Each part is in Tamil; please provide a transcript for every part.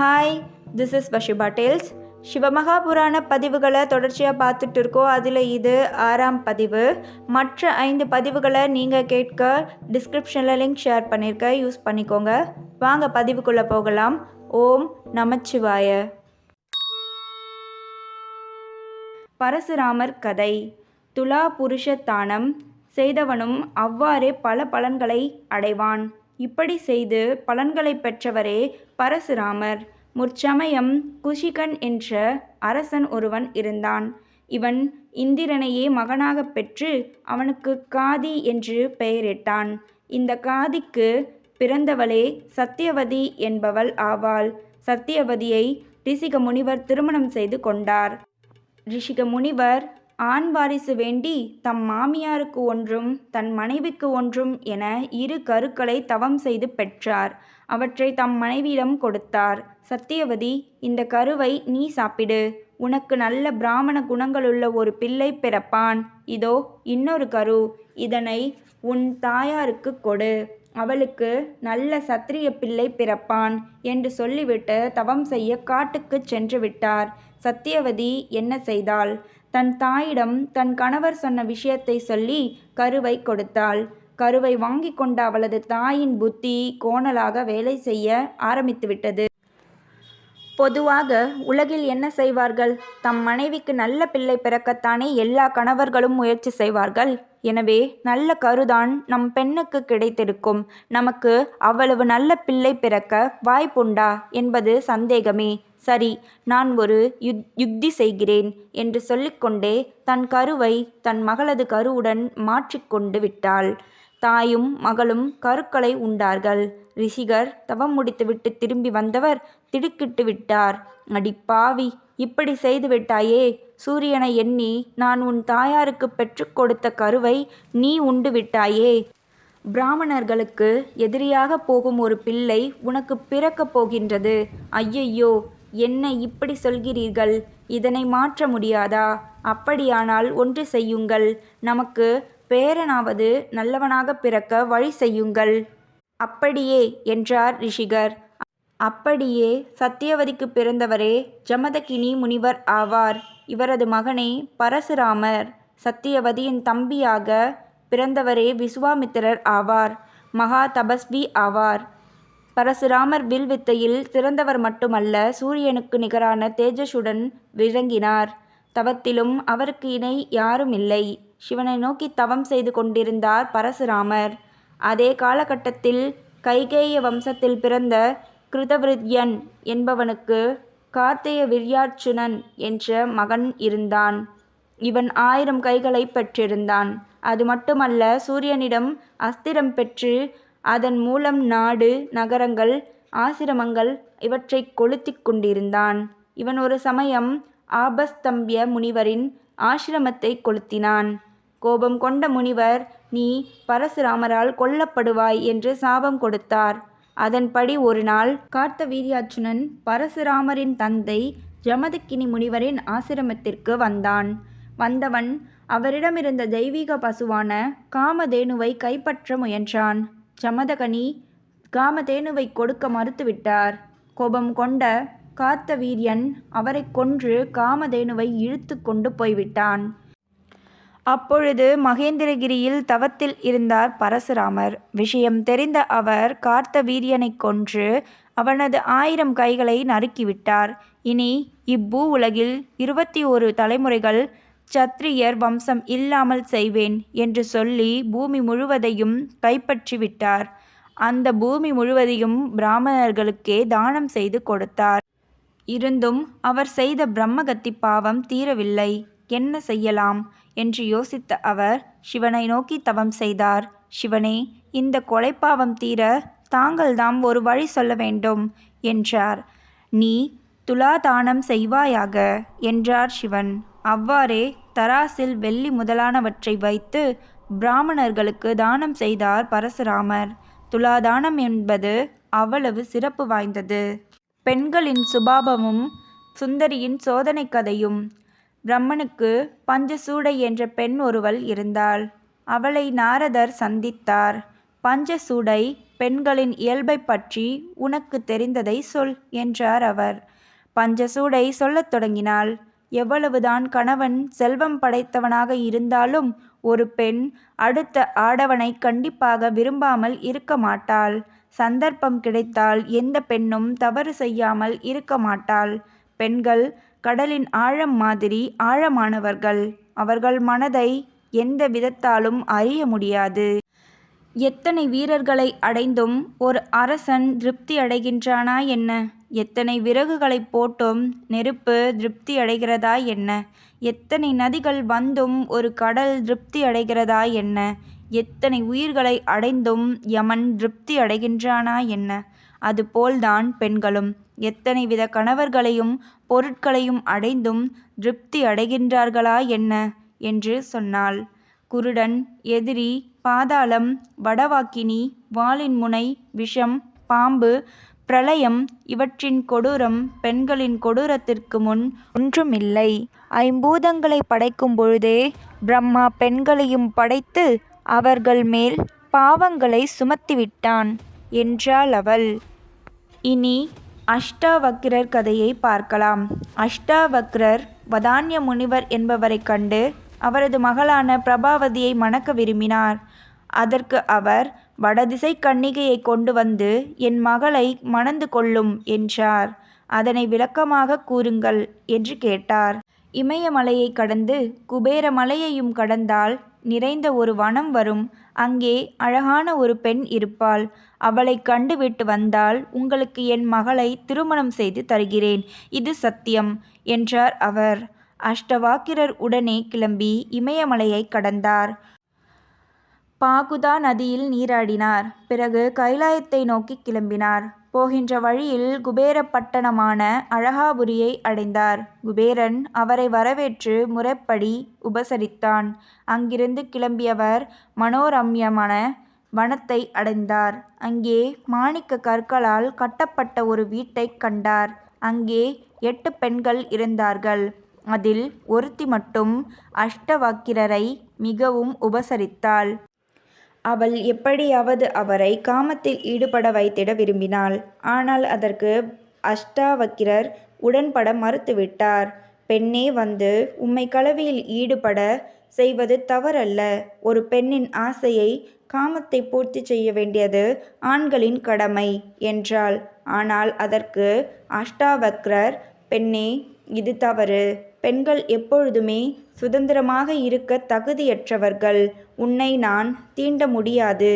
Hi, this is Vashiba tales. சிவமகாபுராண பதிவுகளை தொடர்ச்சியாக பார்த்துட்டு இருக்கோம். அதில் இது 6ஆம் பதிவு. மற்ற 5 பதிவுகளை நீங்கள் கேட்க டிஸ்கிரிப்ஷனில் லிங்க் ஷேர் பண்ணியிருக்கேன், யூஸ் பண்ணிக்கோங்க. வாங்க பதிவுக்குள்ளே போகலாம். ஓம் நமச்சிவாய. பரசுராமர் கதை. துலா புருஷ தானம் செய்தவனும் அவ்வாறே பல பலன்களை அடைவான். இப்படி செய்து பலன்களை பெற்றவரே பரசுராமர். முற்சமயம் குஷிகன் என்ற அரசன் ஒருவன் இருந்தான். இவன் இந்திரனையே மகனாகப் பெற்று அவனுக்கு காதி என்று பெயரிட்டான். இந்த காதிக்கு பிறந்தவளே சத்தியவதி என்பவள் ஆவாள். சத்தியவதியை ரிஷிக முனிவர் திருமணம் செய்து கொண்டார். ரிஷிக முனிவர் ஆண் வாரிசு வேண்டி தம் மாமியாருக்கு ஒன்றும் தன் மனைவிக்கு ஒன்றும் என 2 கருக்களை தவம் செய்து பெற்றார். அவற்றை தம் மனைவியிடம் கொடுத்தார். சத்தியவதி, இந்த கருவை நீ சாப்பிடு. உனக்கு நல்ல பிராமண குணங்களுள்ள ஒரு பிள்ளை பிறப்பான். இதோ இன்னொரு கரு, இதனை உன் தாயாருக்கு கொடு. அவளுக்கு நல்ல சத்திரிய பிள்ளை பிறப்பான் என்று சொல்லிவிட்டு தவம் செய்ய காட்டுக்கு சென்று விட்டார். சத்தியவதி என்ன செய்தாள்? தன் தாயிடம் தன் கணவர் சொன்ன விஷயத்தை சொல்லி கருவை கொடுத்தாள். கருவை வாங்கி கொண்ட அவளது தாயின் புத்தி கோணலாக வேலை செய்ய ஆரம்பித்துவிட்டது. பொதுவாக உலகில் என்ன செய்வார்கள்? தம் மனைவிக்கு நல்ல பிள்ளை பிறக்கத்தானே எல்லா கணவர்களும் முயற்சி செய்வார்கள். எனவே நல்ல கருதான் நம் பெண்ணுக்கு கிடைத்திருக்கும். நமக்கு அவ்வளவு நல்ல பிள்ளை பிறக்க வாய்ப்புண்டா என்பது சந்தேகமே. சரி, நான் ஒரு யுக்தி செய்கிறேன் என்று சொல்லிக்கொண்டே தன் கருவை தன் மகளது கருவுடன் மாற்றிக்கொண்டு விட்டாள். தாயும் மகளும் கருக்களை உண்டார்கள். ரிஷிகர் தவம் முடித்துவிட்டு திரும்பி வந்தவர் திடுக்கிட்டு விட்டார். அடி பாவி, இப்படி செய்து விட்டாயே! சூரியனை எண்ணி நான் உன் தாயாருக்கு பெற்று கொடுத்த கருவை நீ உண்டு விட்டாயே! பிராமணர்களுக்கு எதிரியாக போகும் ஒரு பிள்ளை உனக்கு பிறக்கப் போகின்றது. ஐயையோ, என்ன இப்படி சொல்கிறீர்கள்? இதனை மாற்ற முடியாதா? அப்படியானால் ஒன்று செய்யுங்கள். நமக்கு பேரனாவது நல்லவனாக பிறக்க வழி செய்யுங்கள். அப்படியே என்றார் ரிஷிகர். அப்படியே சத்தியவதிக்கு பிறந்தவரே ஜமதகினி முனிவர் ஆவார். இவரது மகனே பரசுராமர். சத்தியவதியின் தம்பியாக பிறந்தவரே விசுவாமித்திரர் ஆவார். மகா தபஸ்வி ஆவார். பரசுராமர் வில்வித்தையில் சிறந்தவர் மட்டுமல்ல, சூரியனுக்கு நிகரான தேஜஸுடன் விளங்கினார். தவத்திலும் அவருக்கு இணை யாரும் இல்லை. சிவனை நோக்கி தவம் செய்து கொண்டிருந்தார் பரசுராமர். அதே காலகட்டத்தில் கைகேய வம்சத்தில் பிறந்த கிருதவிருத்யன் என்பவனுக்கு கார்த்திய விர்யாட்சுனன் என்ற மகன் இருந்தான். இவன் 1000 கைகளை பெற்றிருந்தான். அது மட்டுமல்ல, சூரியனிடம் அஸ்திரம் பெற்று அதன் மூலம் நாடு, நகரங்கள், ஆசிரமங்கள் இவற்றை கொளுத்தி கொண்டிருந்தான். இவன் ஒரு சமயம் ஆபஸ்தம்பிய முனிவரின் ஆசிரமத்தை கொளுத்தினான். கோபம் கொண்ட முனிவர், நீ பரசுராமரால் கொல்லப்படுவாய் என்று சாபம் கொடுத்தார். அதன்படி ஒரு நாள் கார்த்தவீர்யாட்சுனன் பரசுராமரின் தந்தை ஜமதக்கினி முனிவரின் ஆசிரமத்திற்கு வந்தவன் அவரிடமிருந்த தெய்வீக பசுவான காமதேனுவை கைப்பற்ற முயன்றான். ஜமதகனி காமதேனுவை கொடுக்க மறுத்துவிட்டார். கோபம் கொண்ட கார்த்தவீரியன் அவரை கொன்று காமதேனுவை இழுத்து கொண்டு போய்விட்டான். அப்பொழுது மகேந்திரகிரியில் தவத்தில் இருந்தார் பரசுராமர். விஷயம் தெரிந்த அவர் கார்த்தவீரியனை கொன்று அவனது 1000 கைகளை நறுக்கிவிட்டார். இனி இப்பூ உலகில் 21 தலைமுறைகள் சத்திரியர் வம்சம் இல்லாமல் செய்வேன் என்று சொல்லி பூமி முழுவதையும் கைப்பற்றி விட்டார். அந்த பூமி முழுவதையும் பிராமணர்களுக்கே தானம் செய்து கொடுத்தார். இருந்தும் அவர் செய்த பிரம்மகத்தி பாவம் தீரவில்லை. என்ன செய்யலாம் என்று யோசித்த அவர் சிவனை நோக்கி தவம் செய்தார். சிவனே, இந்த கொலைப்பாவம் தீர தாங்கள்தாம் ஒரு வழி சொல்ல வேண்டும் என்றார். நீ துலாதானம் செய்வாயாக என்றார் சிவன். அவ்வாறே தராசில் வெள்ளி முதலானவற்றை வைத்து பிராமணர்களுக்கு தானம் செய்தார் பரசுராமர். துலாதானம் என்பது அவ்வளவு சிறப்பு வாய்ந்தது. பெண்களின் சுபாவமும் சுந்தரியின் சோதனை கதையும். பிரம்மனுக்கு பஞ்சசூடை என்ற பெண் ஒருவள் இருந்தாள். அவளை நாரதர் சந்தித்தார். பஞ்சசூடை பெண்களின் இயல்பை பற்றி உனக்கு தெரிந்ததை சொல் என்றார் அவர். பஞ்சசூடை சொல்லத் தொடங்கினாள். எவ்வளவுதான் கணவன் செல்வம் படைத்தவனாக இருந்தாலும் ஒரு பெண் அடுத்த ஆடவனை கண்டிப்பாக விரும்பாமல் இருக்க மாட்டாள். சந்தர்ப்பம் கிடைத்தால் எந்த பெண்ணும் தவறு செய்யாமல் இருக்க மாட்டாள். பெண்கள் கடலின் ஆழம் மாதிரி ஆழமானவர்கள். அவர்கள் மனதை எந்த விதத்தாலும் அறிய முடியாது. எத்தனை வீரர்களை அடைந்தும் ஒரு அரசன் திருப்தி அடைகின்றானா என்ன? எத்தனை விறகுகளை போட்டும் நெருப்பு திருப்தி அடைகிறதா என்ன? எத்தனை நதிகள் வந்தும் ஒரு கடல் திருப்தி அடைகிறதா என்ன? எத்தனை உயிர்களை அடைந்தும் யமன் திருப்தி அடைகின்றானா என்ன? அதுபோல்தான் பெண்களும் எத்தனை வித கணவர்களையும் பொருட்களையும் அடைந்தும் திருப்தி அடைகின்றார்களா என்ன என்று சொன்னாள். குருடன், எதிரி, பாதாளம், வடவாக்கினி, வாளின் முனை, விஷம், பாம்பு, பிரளயம் இவற்றின் கொடூரம் பெண்களின் கொடூரத்திற்கு முன் ஒன்றுமில்லை. ஐம்பூதங்களை படைக்கும் பொழுதே பிரம்மா பெண்களையும் படைத்து அவர்கள் மேல் பாவங்களை சுமத்திவிட்டான் என்றாள் அவள். இனி அஷ்டாவக்கிரர் கதையை பார்க்கலாம். அஷ்டாவக்ரர் வதான்ய முனிவர் என்பவரை கண்டு அவரது மகளான பிரபாவதியை மணக்க விரும்பினார். அதற்கு அவர், வடதிசை கன்னிகையை கொண்டு வந்து என் மகளை மணந்து கொள்ளும் என்றார். அதனை விளக்கமாக கூறுங்கள் என்று கேட்டார். இமயமலையை கடந்து குபேர மலையையும் கடந்தால் நிறைந்த ஒரு வனம் வரும். அங்கே அழகான ஒரு பெண் இருப்பாள். அவளை கண்டுவிட்டு வந்தால் உங்களுக்கு என் மகளை திருமணம் செய்து தருகிறேன். இது சத்தியம் என்றார் அவர். அஷ்டவாக்கிரர் உடனே கிளம்பி இமயமலையை கடந்தார். பாகுதா நதியில் நீராடினார். பிறகு கைலாயத்தை நோக்கி கிளம்பினார். போகின்ற வழியில் குபேர பட்டணமான அழகாபுரியை அடைந்தார். குபேரன் அவரை வரவேற்று முறைப்படி உபசரித்தான். அங்கிருந்து கிளம்பியவர் மனோரம்யமான வனத்தை அடைந்தார். அங்கே மாணிக்க கற்களால் கட்டப்பட்ட ஒரு வீட்டை கண்டார். அங்கே 8 பெண்கள் இருந்தார்கள். அதில் ஒருத்தி மட்டும் அஷ்டவக்கிரரை மிகவும் உபசரித்தாள். அவள் எப்படியாவது அவரை காமத்தில் ஈடுபட வைத்திட விரும்பினாள். ஆனால் அதற்கு அஷ்டாவக்கிரர் உடன்பட மறுத்துவிட்டார். பெண்ணே, வந்து உம்மை கலவியில் ஈடுபட செய்வது தவறல்ல. ஒரு பெண்ணின் ஆசையை, காமத்தை பூர்த்தி செய்ய வேண்டியது ஆண்களின் கடமை என்றாள். ஆனால் அதற்கு அஷ்டாவக்ரர், பெண்ணே, இது தவறு. பெண்கள் எப்பொழுதுமே சுதந்திரமாக இருக்க தகுதியற்றவர்கள். உன்னை நான் தீண்ட முடியாது.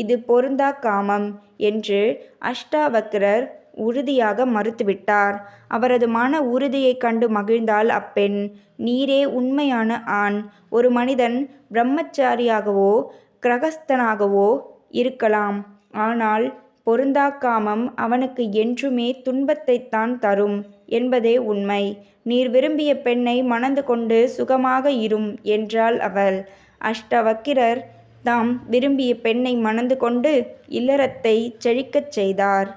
இது பொருந்தா காமம் என்று அஷ்டாவக்ரர் உறுதியாக மறுத்துவிட்டார். அவரது மன உறுதியை கண்டு மகிழ்ந்தாள் அப்பெண். நீரே உண்மையான ஆண். ஒரு மனிதன் பிரம்மச்சாரியாகவோ கிரகஸ்தனாகவோ இருக்கலாம். ஆனால் பொருந்தா காமம் அவனுக்கு என்றுமே துன்பத்தைத்தான் தரும் என்பதே உண்மை. நீர் விரும்பிய பெண்ணை மணந்து கொண்டு சுகமாக இரும் என்றாள் அவள். அஷ்டவக்கிரர் தாம் விரும்பிய பெண்ணை மணந்து கொண்டு இல்லறத்தை செழிக்கச் செய்தார்.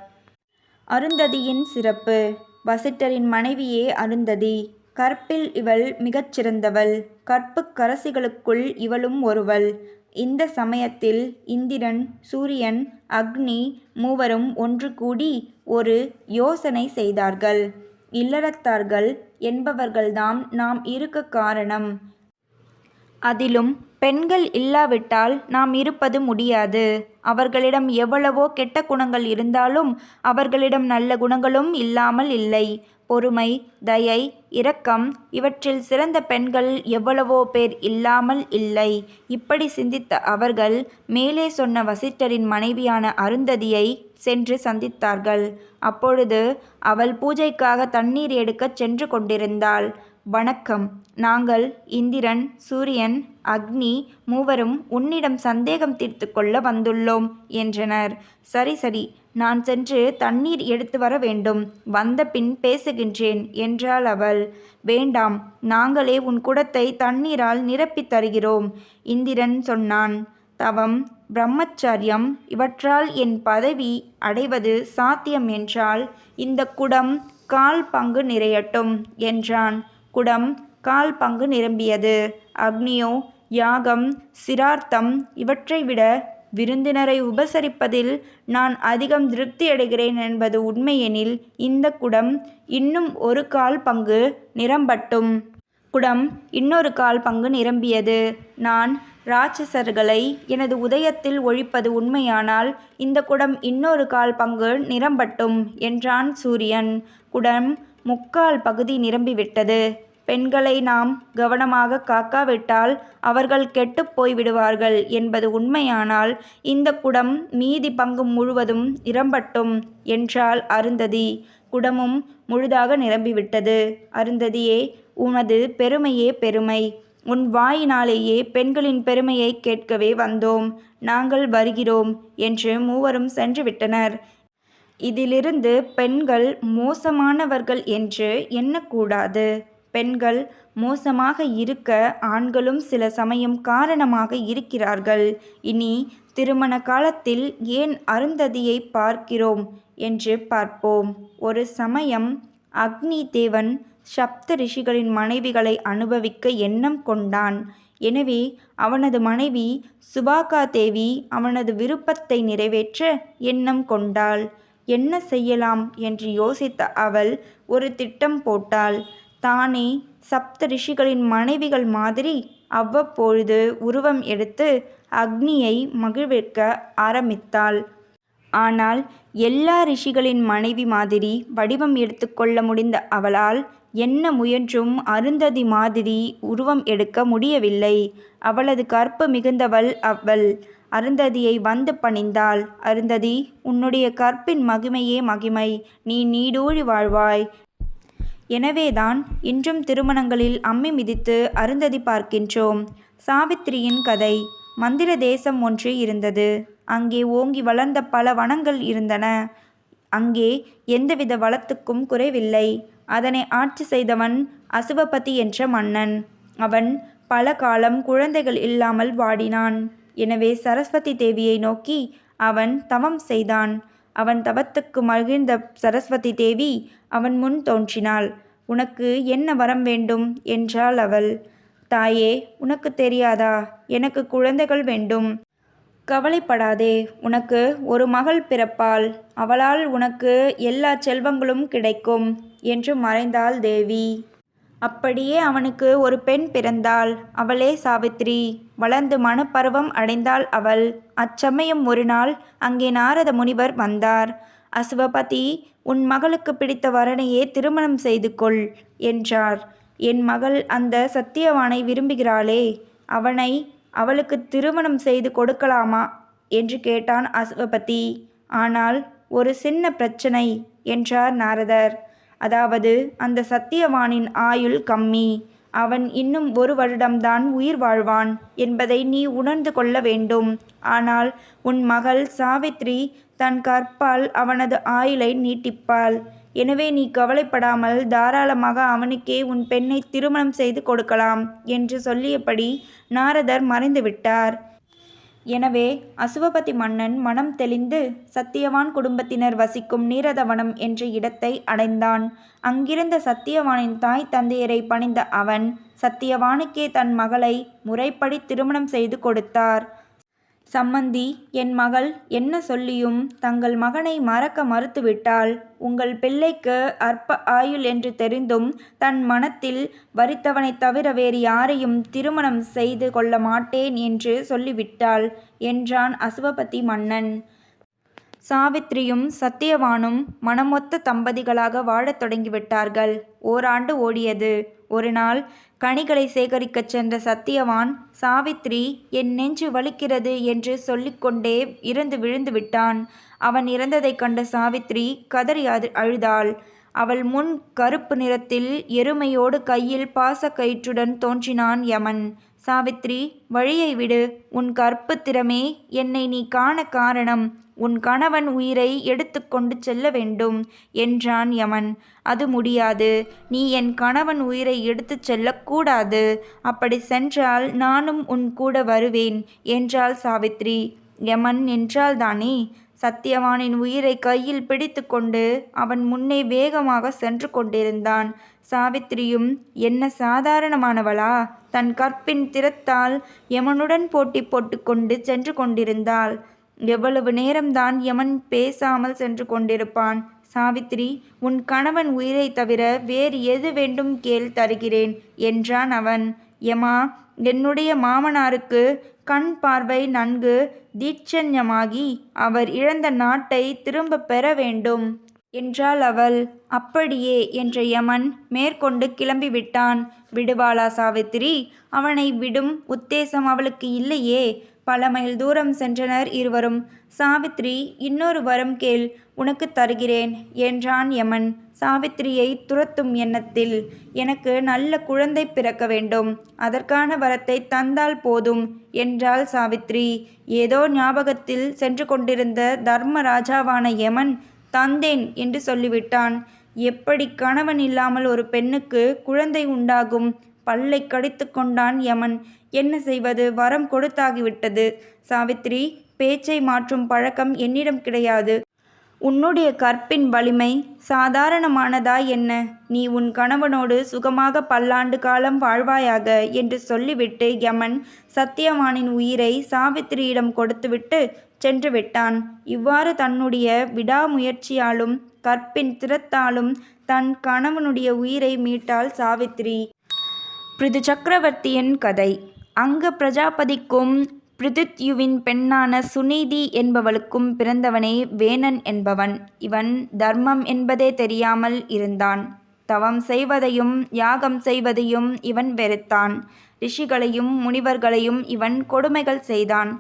அருந்ததியின் சிறப்பு. வசிட்டரின் மனைவியே அருந்ததி. கற்பில் இவள் மிகச்சிறந்தவள். கற்புக்கரசிகளுக்குள் இவளும் ஒருவள். இந்த சமயத்தில் இந்திரன், சூரியன், அக்னி மூவரும் ஒன்று கூடி ஒரு யோசனை செய்தார்கள். இல்லறத்தார்கள் என்பவர்கள்தாம் நாம் இருக்க காரணம். அதிலும் பெண்கள் இல்லாவிட்டால் நாம் இருப்பது முடியாது. அவர்களிடம் எவ்வளவோ கெட்ட குணங்கள் இருந்தாலும் அவர்களிடம் நல்ல குணங்களும் இல்லாமல் இல்லை. பொறுமை, தயை, இரக்கம் இவற்றில் சிறந்த பெண்கள் எவ்வளவோ பேர் இல்லாமல் இல்லை. இப்படி சிந்தித்த அவர்கள் மேலே சொன்ன வசிட்டரின் மனைவியான அருந்ததியை சென்று சந்தித்தார்கள். அப்பொழுது அவள் பூஜைக்காக தண்ணீர் எடுக்கச் சென்று கொண்டிருந்தாள். வணக்கம். நாங்கள் இந்திரன், சூரியன், அக்னி மூவரும் உன்னிடம் சந்தேகம் தீர்த்து கொள்ள வந்துள்ளோம் என்றனர். சரி சரி, நான் சென்று தண்ணீர் எடுத்து வர வேண்டும். வந்த பின் பேசுகின்றேன் என்றாள் அவள். வேண்டாம், நாங்களே உன் குடத்தை தண்ணீரால் நிரப்பித் தருகிறோம். இந்திரன் சொன்னான். தவம், பிரம்மச்சரியம் இவற்றால் என் பதவி அடைவது சாத்தியம் என்றால் இந்த குடம் 1/4 பங்கு நிறையட்டும் என்றான். குடம் 1/4 பங்கு நிரம்பியது. அக்னியோ யாகம், சிரார்த்தம் இவற்றை விட விருந்தினரை உபசரிப்பதில் நான் அதிகம் திருப்தியடைகிறேன் என்பது உண்மையெனில் இந்த குடம் இன்னும் 1/4 பங்கு நிரம்பட்டும். குடம் இன்னொரு 1/4 பங்கு நிரம்பியது. நான் இராட்சசர்களை எனது உதயத்தில் ஒழிப்பது உண்மையானால் இந்த குடம் இன்னொரு 1/4 பங்கு நிரம்பட்டும் என்றான் சூரியன். குடம் 3/4 பகுதி நிரம்பிவிட்டது. பெண்களை நாம் கவனமாக காக்காவிட்டால் அவர்கள் கெட்டுப் போய்விடுவார்கள் என்பது உண்மையானால் இந்த குடம் மீதி பங்கு முழுவதும் நிரம்பட்டும் என்றாள் அருந்ததி. குடமும் முழுதாக நிரம்பிவிட்டது. அருந்ததியே, உனது பெருமையே பெருமை. உன் வாயினாலேயே பெண்களின் பெருமையை கேட்கவே வந்தோம். நாங்கள் வருகிறோம் என்று மூவரும் சென்று விட்டனர். இதிலிருந்து பெண்கள் மோசமானவர்கள் என்று எண்ணக்கூடாது. பெண்கள் மோசமாக இருக்க ஆண்களும் சில சமயம் காரணமாக இருக்கிறார்கள். இனி திருமண காலத்தில் ஏன் அருந்ததியை பார்க்கிறோம் என்று பார்ப்போம். ஒரு சமயம் அக்னி தேவன் சப்த ரிஷிகளின் மனைவிகளை அனுபவிக்க எண்ணம் கொண்டான். எனவே அவனது மனைவி சுபாகா தேவி அவனது விருப்பத்தை நிறைவேற்ற எண்ணம் கொண்டாள். என்ன செய்யலாம் என்று யோசித்த அவள் ஒரு திட்டம் போட்டாள். தானே சப்த ரிஷிகளின் மனைவிகள் மாதிரி அவ்வப்பொழுது உருவம் எடுத்து அக்னியை மகிழ்விக்க ஆரம்பித்தாள். ஆனால் எல்லா ரிஷிகளின் மனைவி மாதிரி வடிவம் எடுத்துக்கொள்ள முடிந்த அவளால் என்ன முயன்றும் அருந்ததி மாதிரி உருவம் எடுக்க முடியவில்லை. அவளது கற்பு மிகுந்தவள் அவள். அருந்ததியை வந்து பணிந்தாள். அருந்ததி, உன்னுடைய கற்பின் மகிமையே மகிமை. நீ நீடூழி வாழ்வாய். எனவேதான் இன்றும் திருமணங்களில் அம்மி மிதித்து அருந்ததி பார்க்கின்றோம். சாவித்திரியின் கதை. மந்திர தேசம் ஒன்று இருந்தது. அங்கே ஓங்கி வளர்ந்த பல வனங்கள் இருந்தன. அங்கே எந்தவித வளத்துக்கும் குறைவில்லை. அதனை ஆட்சி செய்தவன் அசுவபதி என்ற மன்னன். அவன் பல காலம் குழந்தைகள் இல்லாமல் வாடினான். எனவே சரஸ்வதி தேவியை நோக்கி அவன் தவம் செய்தான். அவன் தவத்துக்கு மகிழ்ந்த சரஸ்வதி தேவி அவன் முன் தோன்றினாள். உனக்கு என்ன வரம் வேண்டும் என்றாள் அவள். தாயே, உனக்கு தெரியாதா? எனக்கு குழந்தைகள் வேண்டும். கவலைப்படாதே, உனக்கு ஒரு மகள் பிறப்பாள். அவளால் உனக்கு எல்லா செல்வங்களும் கிடைக்கும் என்று மறைந்தாள் தேவி. அப்படியே அவனுக்கு ஒரு பெண் பிறந்தாள். அவளே சாவித்திரி. வளர்ந்து மனப்பருவம் அடைந்தாள் அவள். அச்சமயம் ஒரு நாள் அங்கே நாரத முனிவர் வந்தார். அசுவபதி, உன் மகளுக்கு பிடித்த வரனையே திருமணம் செய்து கொள் என்றார். என் மகள் அந்த சத்தியவானை விரும்புகிறாளே, அவனை அவளுக்கு திருமணம் செய்து கொடுக்கலாமா என்று கேட்டான் அசுவபதி. ஆனால் ஒரு சின்ன பிரச்சனை என்றார் நாரதர். அதாவது அந்த சத்தியவானின் ஆயுள் கம்மி. அவன் இன்னும் 1 வருடம்தான் உயிர் வாழ்வான் என்பதை நீ உணர்ந்து கொள்ள வேண்டும். ஆனால் உன் மகள் சாவித்ரி தன் கற்பால் அவனது ஆயுளை நீட்டிப்பாள். எனவே நீ கவலைப்படாமல் தாராளமாக அவனுக்கே உன் பெண்ணை திருமணம் செய்து கொடுக்கலாம் என்று சொல்லியபடி நாரதர் மறைந்துவிட்டார். எனவே அசுவபதி மன்னன் மனம் தெளிந்து சத்தியவான் குடும்பத்தினர் வசிக்கும் நீரதவனம் என்ற இடத்தை அடைந்தான். அங்கிருந்த சத்தியவானின் தாய் தந்தையரை பணிந்த அவன் சத்தியவானுக்கே தன் மகளை முறைப்படி திருமணம் செய்து கொடுத்தார். சம்மந்தி, என் மகள் என்ன சொல்லியும் தங்கள் மகனை மறக்க மறுத்துவிட்டாள். உங்கள் பிள்ளைக்கு அற்ப ஆயுள் என்று தெரிந்தும் தன் மனத்தில் வரித்தவனைத் தவிர வேறு யாரையும் திருமணம் செய்து கொள்ள மாட்டேன் என்று சொல்லிவிட்டாள் என்றான் அசுவபதி மன்னன். சாவித்திரியும் சத்தியவானும் மனமொத்த தம்பதிகளாக வாழத் தொடங்கிவிட்டார்கள். ஓராண்டு ஓடியது. ஒரு நாள் கனிகளை சேகரிக்கச் சென்ற சத்தியவான், சாவித்ரி, என் நெஞ்சு வலிக்கிறது என்று சொல்லிக்கொண்டே இறந்து விழுந்து விட்டான். அவன் இறந்ததைக் கண்ட சாவித்ரி கதறி அழுதாள். அவள் முன் கருப்பு நிறத்தில் எருமையோடு கையில் பாசக்கயிற்றுடன் தோன்றினான் யமன். சாவித்ரி, வழியை விடு. உன் கற்பு திறமே என்னை நீ காண காரணம். உன் கணவன் உயிரை எடுத்து கொண்டு செல்ல வேண்டும் என்றான் யமன். அது முடியாது. நீ என் கணவன் உயிரை எடுத்துச் செல்லக்கூடாது. அப்படி சென்றால் நானும் உன் கூட வருவேன் என்றாள் சாவித்ரி. யமன் என்றால் தானே? சத்தியவானின் உயிரை கையில் பிடித்து கொண்டு அவன் முன்னே வேகமாக சென்று கொண்டிருந்தான். சாவித்திரியும் என்ன சாதாரணமானவளா? தன் கற்பின் திறத்தால் யமனுடன் போட்டி போட்டுக்கொண்டு சென்று கொண்டிருந்தாள். எவ்வளவு நேரம்தான் யமன் பேசாமல் சென்று கொண்டிருப்பான்? சாவித்திரி, உன் கணவன் உயிரை தவிர வேறு எது வேண்டும் கேள், தருகிறேன் என்றான் அவன். யமா, என்னுடைய மாமனாருக்கு கண் பார்வை நன்கு தீட்சண்யமாகி அவர் இழந்த நாட்டை திரும்ப பெற வேண்டும் என்றாள் அவள். அப்படியே என்ற யமன் மேற்கொண்டு கிளம்பிவிட்டான். விடுவாளா சாவித்திரி? அவனை விடும் உத்தேசம் அவளுக்கு இல்லையே. பல மைல் தூரம் சென்றனர் இருவரும். சாவித்திரி, இன்னொரு வரம் கேள், உனக்கு தருகிறேன் என்றான் யமன் சாவித்திரியை துரத்தும் எண்ணத்தில். எனக்கு நல்ல குழந்தை பிறக்க வேண்டும், அதற்கான வரத்தை தந்தால் போதும் என்றாள் சாவித்திரி. ஏதோ ஞாபகத்தில் சென்று கொண்டிருந்த தர்மராஜாவான யமன் தந்தேன் என்று சொல்லிவிட்டான். எப்படி கணவன் இல்லாமல் ஒரு பெண்ணுக்கு குழந்தை உண்டாகும்? பல்லை கடித்து கொண்டான் யமன். என்ன செய்வது? வரம் கொடுத்தாகிவிட்டது. சாவித்திரி, பேச்சை மாற்றும் பழக்கம் என்னிடம் கிடையாது. உன்னுடைய கற்பின் வலிமை சாதாரணமானதா என்ன? நீ உன் கணவனோடு சுகமாக பல்லாண்டு காலம் வாழ்வாயாக என்று சொல்லிவிட்டு யமன் சத்தியவானின் உயிரை சாவித்திரியிடம் கொடுத்துவிட்டு சென்று விட்டான். இவ்வாறு தன்னுடைய விடாமுயற்சியாலும் கற்பின் திறத்தாலும் தன் கணவனுடைய உயிரை மீட்டாள் சாவித்திரி. பிருது சக்கரவர்த்தியின் கதை. அங்க பிரஜாபதிக்கும் பிருதித்யுவின் பெண்ணான சுனீதி என்பவளுக்கும் பிறந்தவனே வேணன் என்பவன். இவன் தர்மம் என்பதே தெரியாமல் இருந்தான். தவம் செய்வதையும் யாகம் செய்வதையும் இவன் வெறுத்தான். ரிஷிகளையும் முனிவர்களையும் இவன் கொடுமைகள் செய்தான்.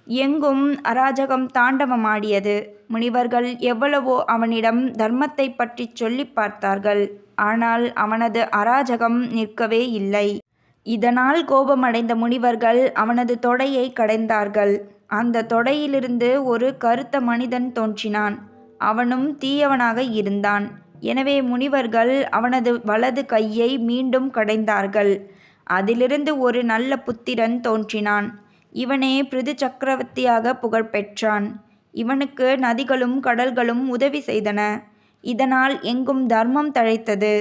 எங்கும் அராஜகம் தாண்டவமாடியது. முனிவர்கள் எவ்வளவோ அவனிடம் தர்மத்தை பற்றி சொல்லி பார்த்தார்கள். ஆனால் அவனது அராஜகம் நிற்கவே இல்லை. இதனால் கோபமடைந்த முனிவர்கள் அவனது தொடையை கடைந்தார்கள். அந்த தொடையிலிருந்து ஒரு கருத்த மனிதன் தோன்றினான். அவனும் தீயவனாக இருந்தான். எனவே முனிவர்கள் அவனது வலது கையை மீண்டும் கடைந்தார்கள். அதிலிருந்து ஒரு நல்ல புத்திரன் தோன்றினான். இவனே பிருது சக்கரவர்த்தியாக புகழ்பெற்றான். இவனுக்கு நதிகளும் கடல்களும் உதவி செய்தன. இதனால் எங்கும் தர்மம் தழைத்தது.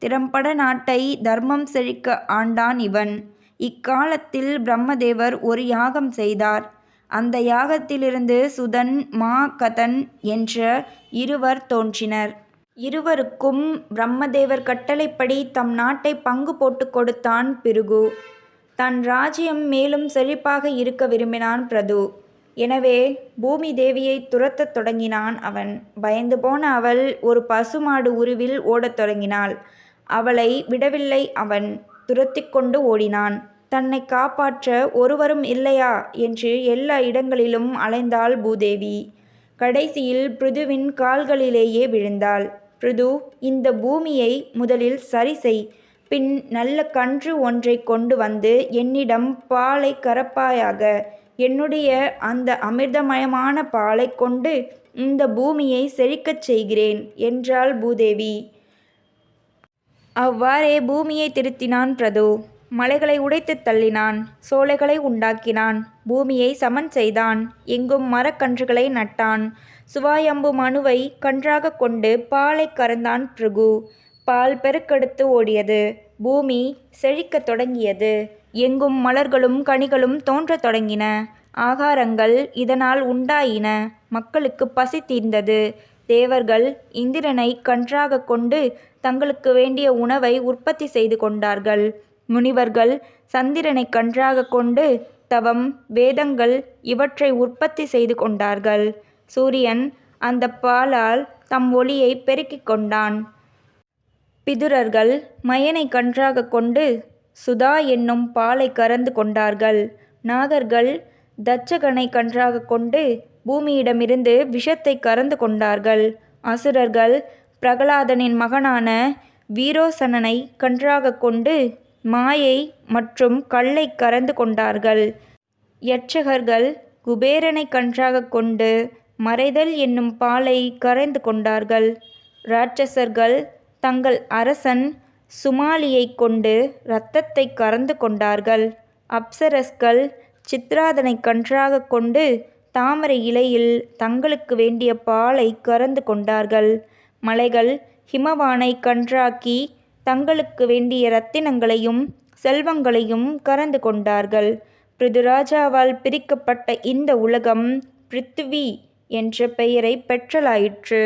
திறம்பட நாட்டை தர்மம் செழிக்க ஆண்டான் இவன். இக்காலத்தில் பிரம்மதேவர் ஒரு யாகம் செய்தார். அந்த யாகத்திலிருந்து சுதன், கதன் என்ற இருவர் தோன்றினர். இருவருக்கும் பிரம்மதேவர் கட்டளைப்படி தம் நாட்டை பங்கு போட்டு கொடுத்தான் பிருகு. தன் ராஜ்யம் மேலும் செழிப்பாக இருக்க விரும்பினான் பிரது. எனவே பூமி தேவியை துரத்தத் தொடங்கினான் அவன். பயந்து போன அவள் ஒரு பசுமாடு உருவில் ஓடத் தொடங்கினாள். அவளை விடவில்லை அவன். துரத்தி கொண்டு ஓடினான். தன்னை காப்பாற்ற ஒருவரும் இல்லையா என்று எல்லா இடங்களிலும் அலைந்தாள் பூதேவி. கடைசியில் பிருதுவின் கால்களிலேயே விழுந்தாள். பிருது, இந்த பூமியை முதலில் சரி செய். பின் நல்ல கன்று ஒன்றை கொண்டு வந்து என்னிடம் பாலை கறப்பாயாக. என்னுடைய அந்த அமிர்தமயமான பாலை கொண்டு இந்த பூமியை செழிக்கச் செய்கிறேன் என்றாள் பூதேவி. அவ்வாறே பூமியை திருத்தினான் பிரது. மலைகளை உடைத்து தள்ளினான். சோலைகளை உண்டாக்கினான். பூமியை சமன் செய்தான். எங்கும் மரக்கன்றுகளை நட்டான். சுவாயம்பு மனுவை கன்றாக கொண்டு பாலை கறந்தான் பிருகு. பால் பெருக்கெடுத்து ஓடியது. பூமி செழிக்கத் தொடங்கியது. எங்கும் மலர்களும் கனிகளும் தோன்றத் தொடங்கின. ஆகாரங்கள் இதனால் உண்டாயின. மக்களுக்கு பசி தீர்ந்தது. தேவர்கள் இந்திரனை கன்றாக கொண்டு தங்களுக்கு வேண்டிய உணவை உற்பத்தி செய்து கொண்டார்கள். முனிவர்கள் சந்திரனை கன்றாக கொண்டு தவம், வேதங்கள் இவற்றை உற்பத்தி செய்து கொண்டார்கள். சூரியன் அந்த பாலால் தம் ஒளியை பெருக்கிக் கொண்டான். பிதுரர்கள் மயனை கன்றாக கொண்டு சுதா என்னும் பாலை கறந்து கொண்டார்கள். நாகர்கள் தச்சகனை கன்றாக கொண்டு பூமியிடமிருந்து விஷத்தை கறந்து கொண்டார்கள். அசுரர்கள் பிரகலாதனின் மகனான வீரோசனனை கன்றாக கொண்டு மாயை மற்றும் கல்லை கறந்து கொண்டார்கள். யட்சகர்கள் குபேரனை கன்றாக கொண்டு மறைதல் என்னும் பாலை கரைந்து கொண்டார்கள். இராட்சசர்கள் தங்கள் அரசன் சுமாலியை கொண்டு இரத்தத்தை கறந்து கொண்டார்கள். அப்சரஸ்கள் சித்ராதனை கன்றாக கொண்டு தாமரை இலையில் தங்களுக்கு வேண்டிய பாலை கறந்து கொண்டார்கள். மலைகள் ஹிமவானை கன்றாக்கி தங்களுக்கு வேண்டிய இரத்தினங்களையும் செல்வங்களையும் கறந்து கொண்டார்கள். பிருதுராஜாவால் பிரிக்கப்பட்ட இந்த உலகம் பிருத்திவி என்ற பெயரை பெற்றலாயிற்று.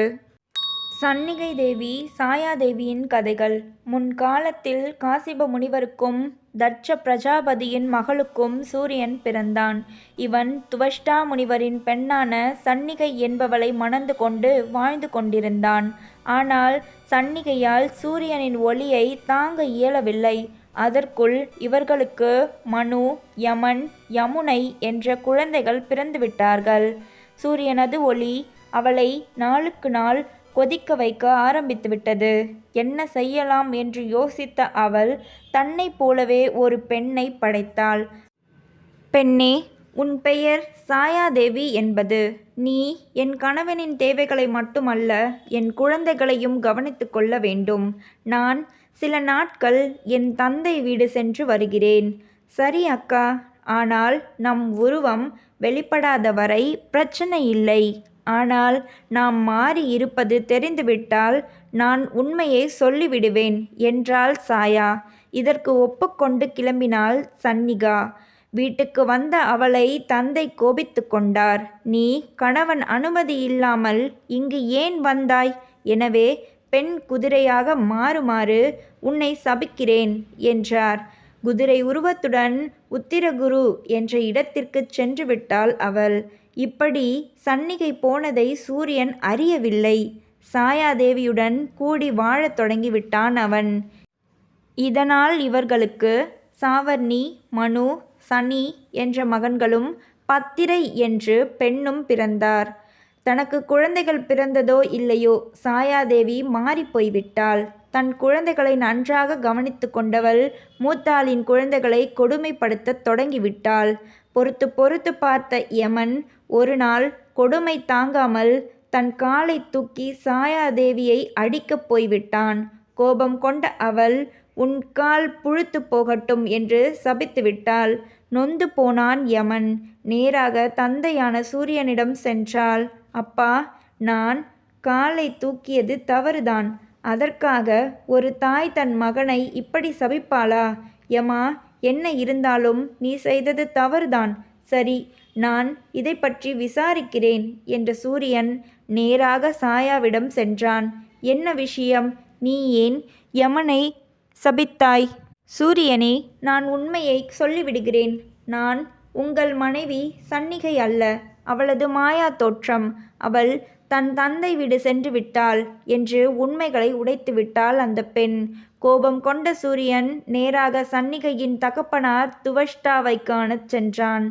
சன்னிகை தேவி சாயாதேவியின் கதைகள். முன்காலத்தில் காசிப முனிவருக்கும் தட்ச பிரஜாபதியின் மகளுக்கும் சூரியன் பிறந்தான். இவன் துவஷ்டா முனிவரின் பெண்ணான சன்னிகை என்பவளை மணந்து கொண்டு வாழ்ந்து கொண்டிருந்தான். ஆனால் சன்னிகையால் சூரியனின் ஒளியை தாங்க இயலவில்லை. அதற்குள் இவர்களுக்கு மனு, யமன், யமுனை என்ற குழந்தைகள் பிறந்துவிட்டார்கள். சூரியனது ஒளி அவளை நாளுக்கு நாள் கொதிக்க வைக்க ஆரம்பித்துவிட்டது. என்ன செய்யலாம் என்று யோசித்த அவள் தன்னை போலவே ஒரு பெண்ணை படைத்தாள். பெண்ணே, உன் பெயர் சாயாதேவி என்பது. நீ என் கணவனின் தேவைகளை மட்டுமல்ல, என் குழந்தைகளையும் கவனித்து கொள்ள வேண்டும். நான் சில நாட்கள் என் தந்தை வீடு சென்று வருகிறேன். சரி அக்கா, ஆனால் நம் உருவம் வெளிப்படாத வரை பிரச்சனை இல்லை. ஆனால் நாம் மாறி இருப்பது தெரிந்துவிட்டால் நான் உண்மையை சொல்லிவிடுவேன் என்றாள் சாயா. இதற்கு ஒப்புக்கொண்டு கிளம்பினாள் சன்னிகா. வீட்டுக்கு வந்த அவளை தந்தை கோபித்து கொண்டார். நீ கணவன் அனுமதி இல்லாமல் இங்கு ஏன் வந்தாய்? எனவே பெண் குதிரையாக மாறுமாறு உன்னை சபிக்கிறேன் என்றார். குதிரை உருவத்துடன் உத்திரகுரு என்ற இடத்திற்கு சென்று விட்டாள் அவள். இப்படி சன்னிகை போனதை சூரியன் அறியவில்லை. சாயாதேவியுடன் கூடி வாழத் தொடங்கிவிட்டான் அவன். இதனால் இவர்களுக்கு சாவர்ணி, மனு, சனி என்ற மகன்களும் பத்திரை என்று பெண்ணும் பிறந்தார். தனக்கு குழந்தைகள் பிறந்ததோ இல்லையோ, சாயாதேவி மாறிப்போய்விட்டாள். தன் குழந்தைகளை நன்றாக கவனித்து கொண்டவள் மூத்தாளின் குழந்தைகளை கொடுமைப்படுத்த தொடங்கிவிட்டாள். பொறுத்து பொறுத்து பார்த்த யமன் ஒரு நாள் கொடுமை தாங்காமல் தன் காலை தூக்கி சாயாதேவியை அடிக்கப் போய்விட்டான். கோபம் கொண்ட அவள், உன் கால் புழுத்து போகட்டும் என்று சபித்துவிட்டாள். நொந்து போனான் யமன். நேராக தந்தையான சூரியனிடம் சென்றாள். அப்பா, நான் காலை தூக்கியது தவறுதான். அதற்காக ஒரு தாய் தன் மகனை இப்படி சபிப்பாளா? யமா, என்ன இருந்தாலும் நீ செய்தது தவறுதான். சரி, நான் இதை பற்றி விசாரிக்கிறேன் என்ற சூரியன் நேராக சாயாவிடம் சென்றான். என்ன விஷயம்? நீ ஏன் யமனை சபித்தாய்? சூரியனே, நான் உண்மையை சொல்லிவிடுகிறேன். நான் உங்கள் மனைவி சன்னிகை அல்ல. அவளது மாயா தோற்றம். அவள் தன் தந்தை வீடு சென்று விட்டாள் என்று உண்மைகளை உடைத்து விட்டாள் அந்த பெண். கோபம் கொண்ட சூரியன் நேராக சன்னிகையின் தகப்பனார் துவஷ்டாவை காணச் சென்றான்.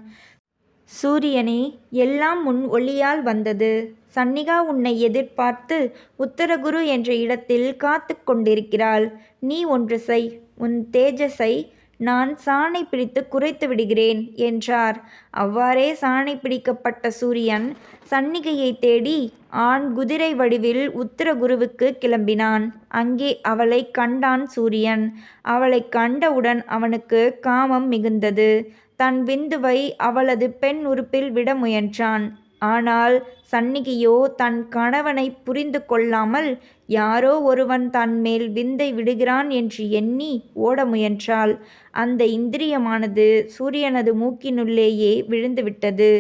சூரியனே, எல்லாம் உன் ஒளியால் வந்தது. சன்னிகா உன்னை எதிர்பார்த்து உத்தரகுரு என்ற இடத்தில் காத்து கொண்டிருக்கிறாள். நீ ஒன்று செய். உன் தேஜஸை நான் சாணை பிடித்து குறைத்து விடுகிறேன் என்றார். அவ்வாறே சாணை பிடிக்கப்பட்ட சூரியன் சன்னிகையை தேடி ஆண் குதிரை வடிவில் உத்தரகுருவுக்கு கிளம்பினான். அங்கே அவளை கண்டான் சூரியன். அவளை கண்டவுடன் அவனுக்கு காமம் மிகுந்தது. தன் விந்துவை அவளது பெண் உறுப்பில் விட முயன்றான். ஆனால் சன்னிகையோ தன் கணவனை புரிந்து கொள்ளாமல் யாரோ ஒருவன் தன்மேல் விந்தை விடுகிறான் என்று எண்ணி ஓட முயன்றாள். அந்த இந்திரியமானது சூரியனது மூக்கினுள்ளேயே விழுந்துவிட்டது.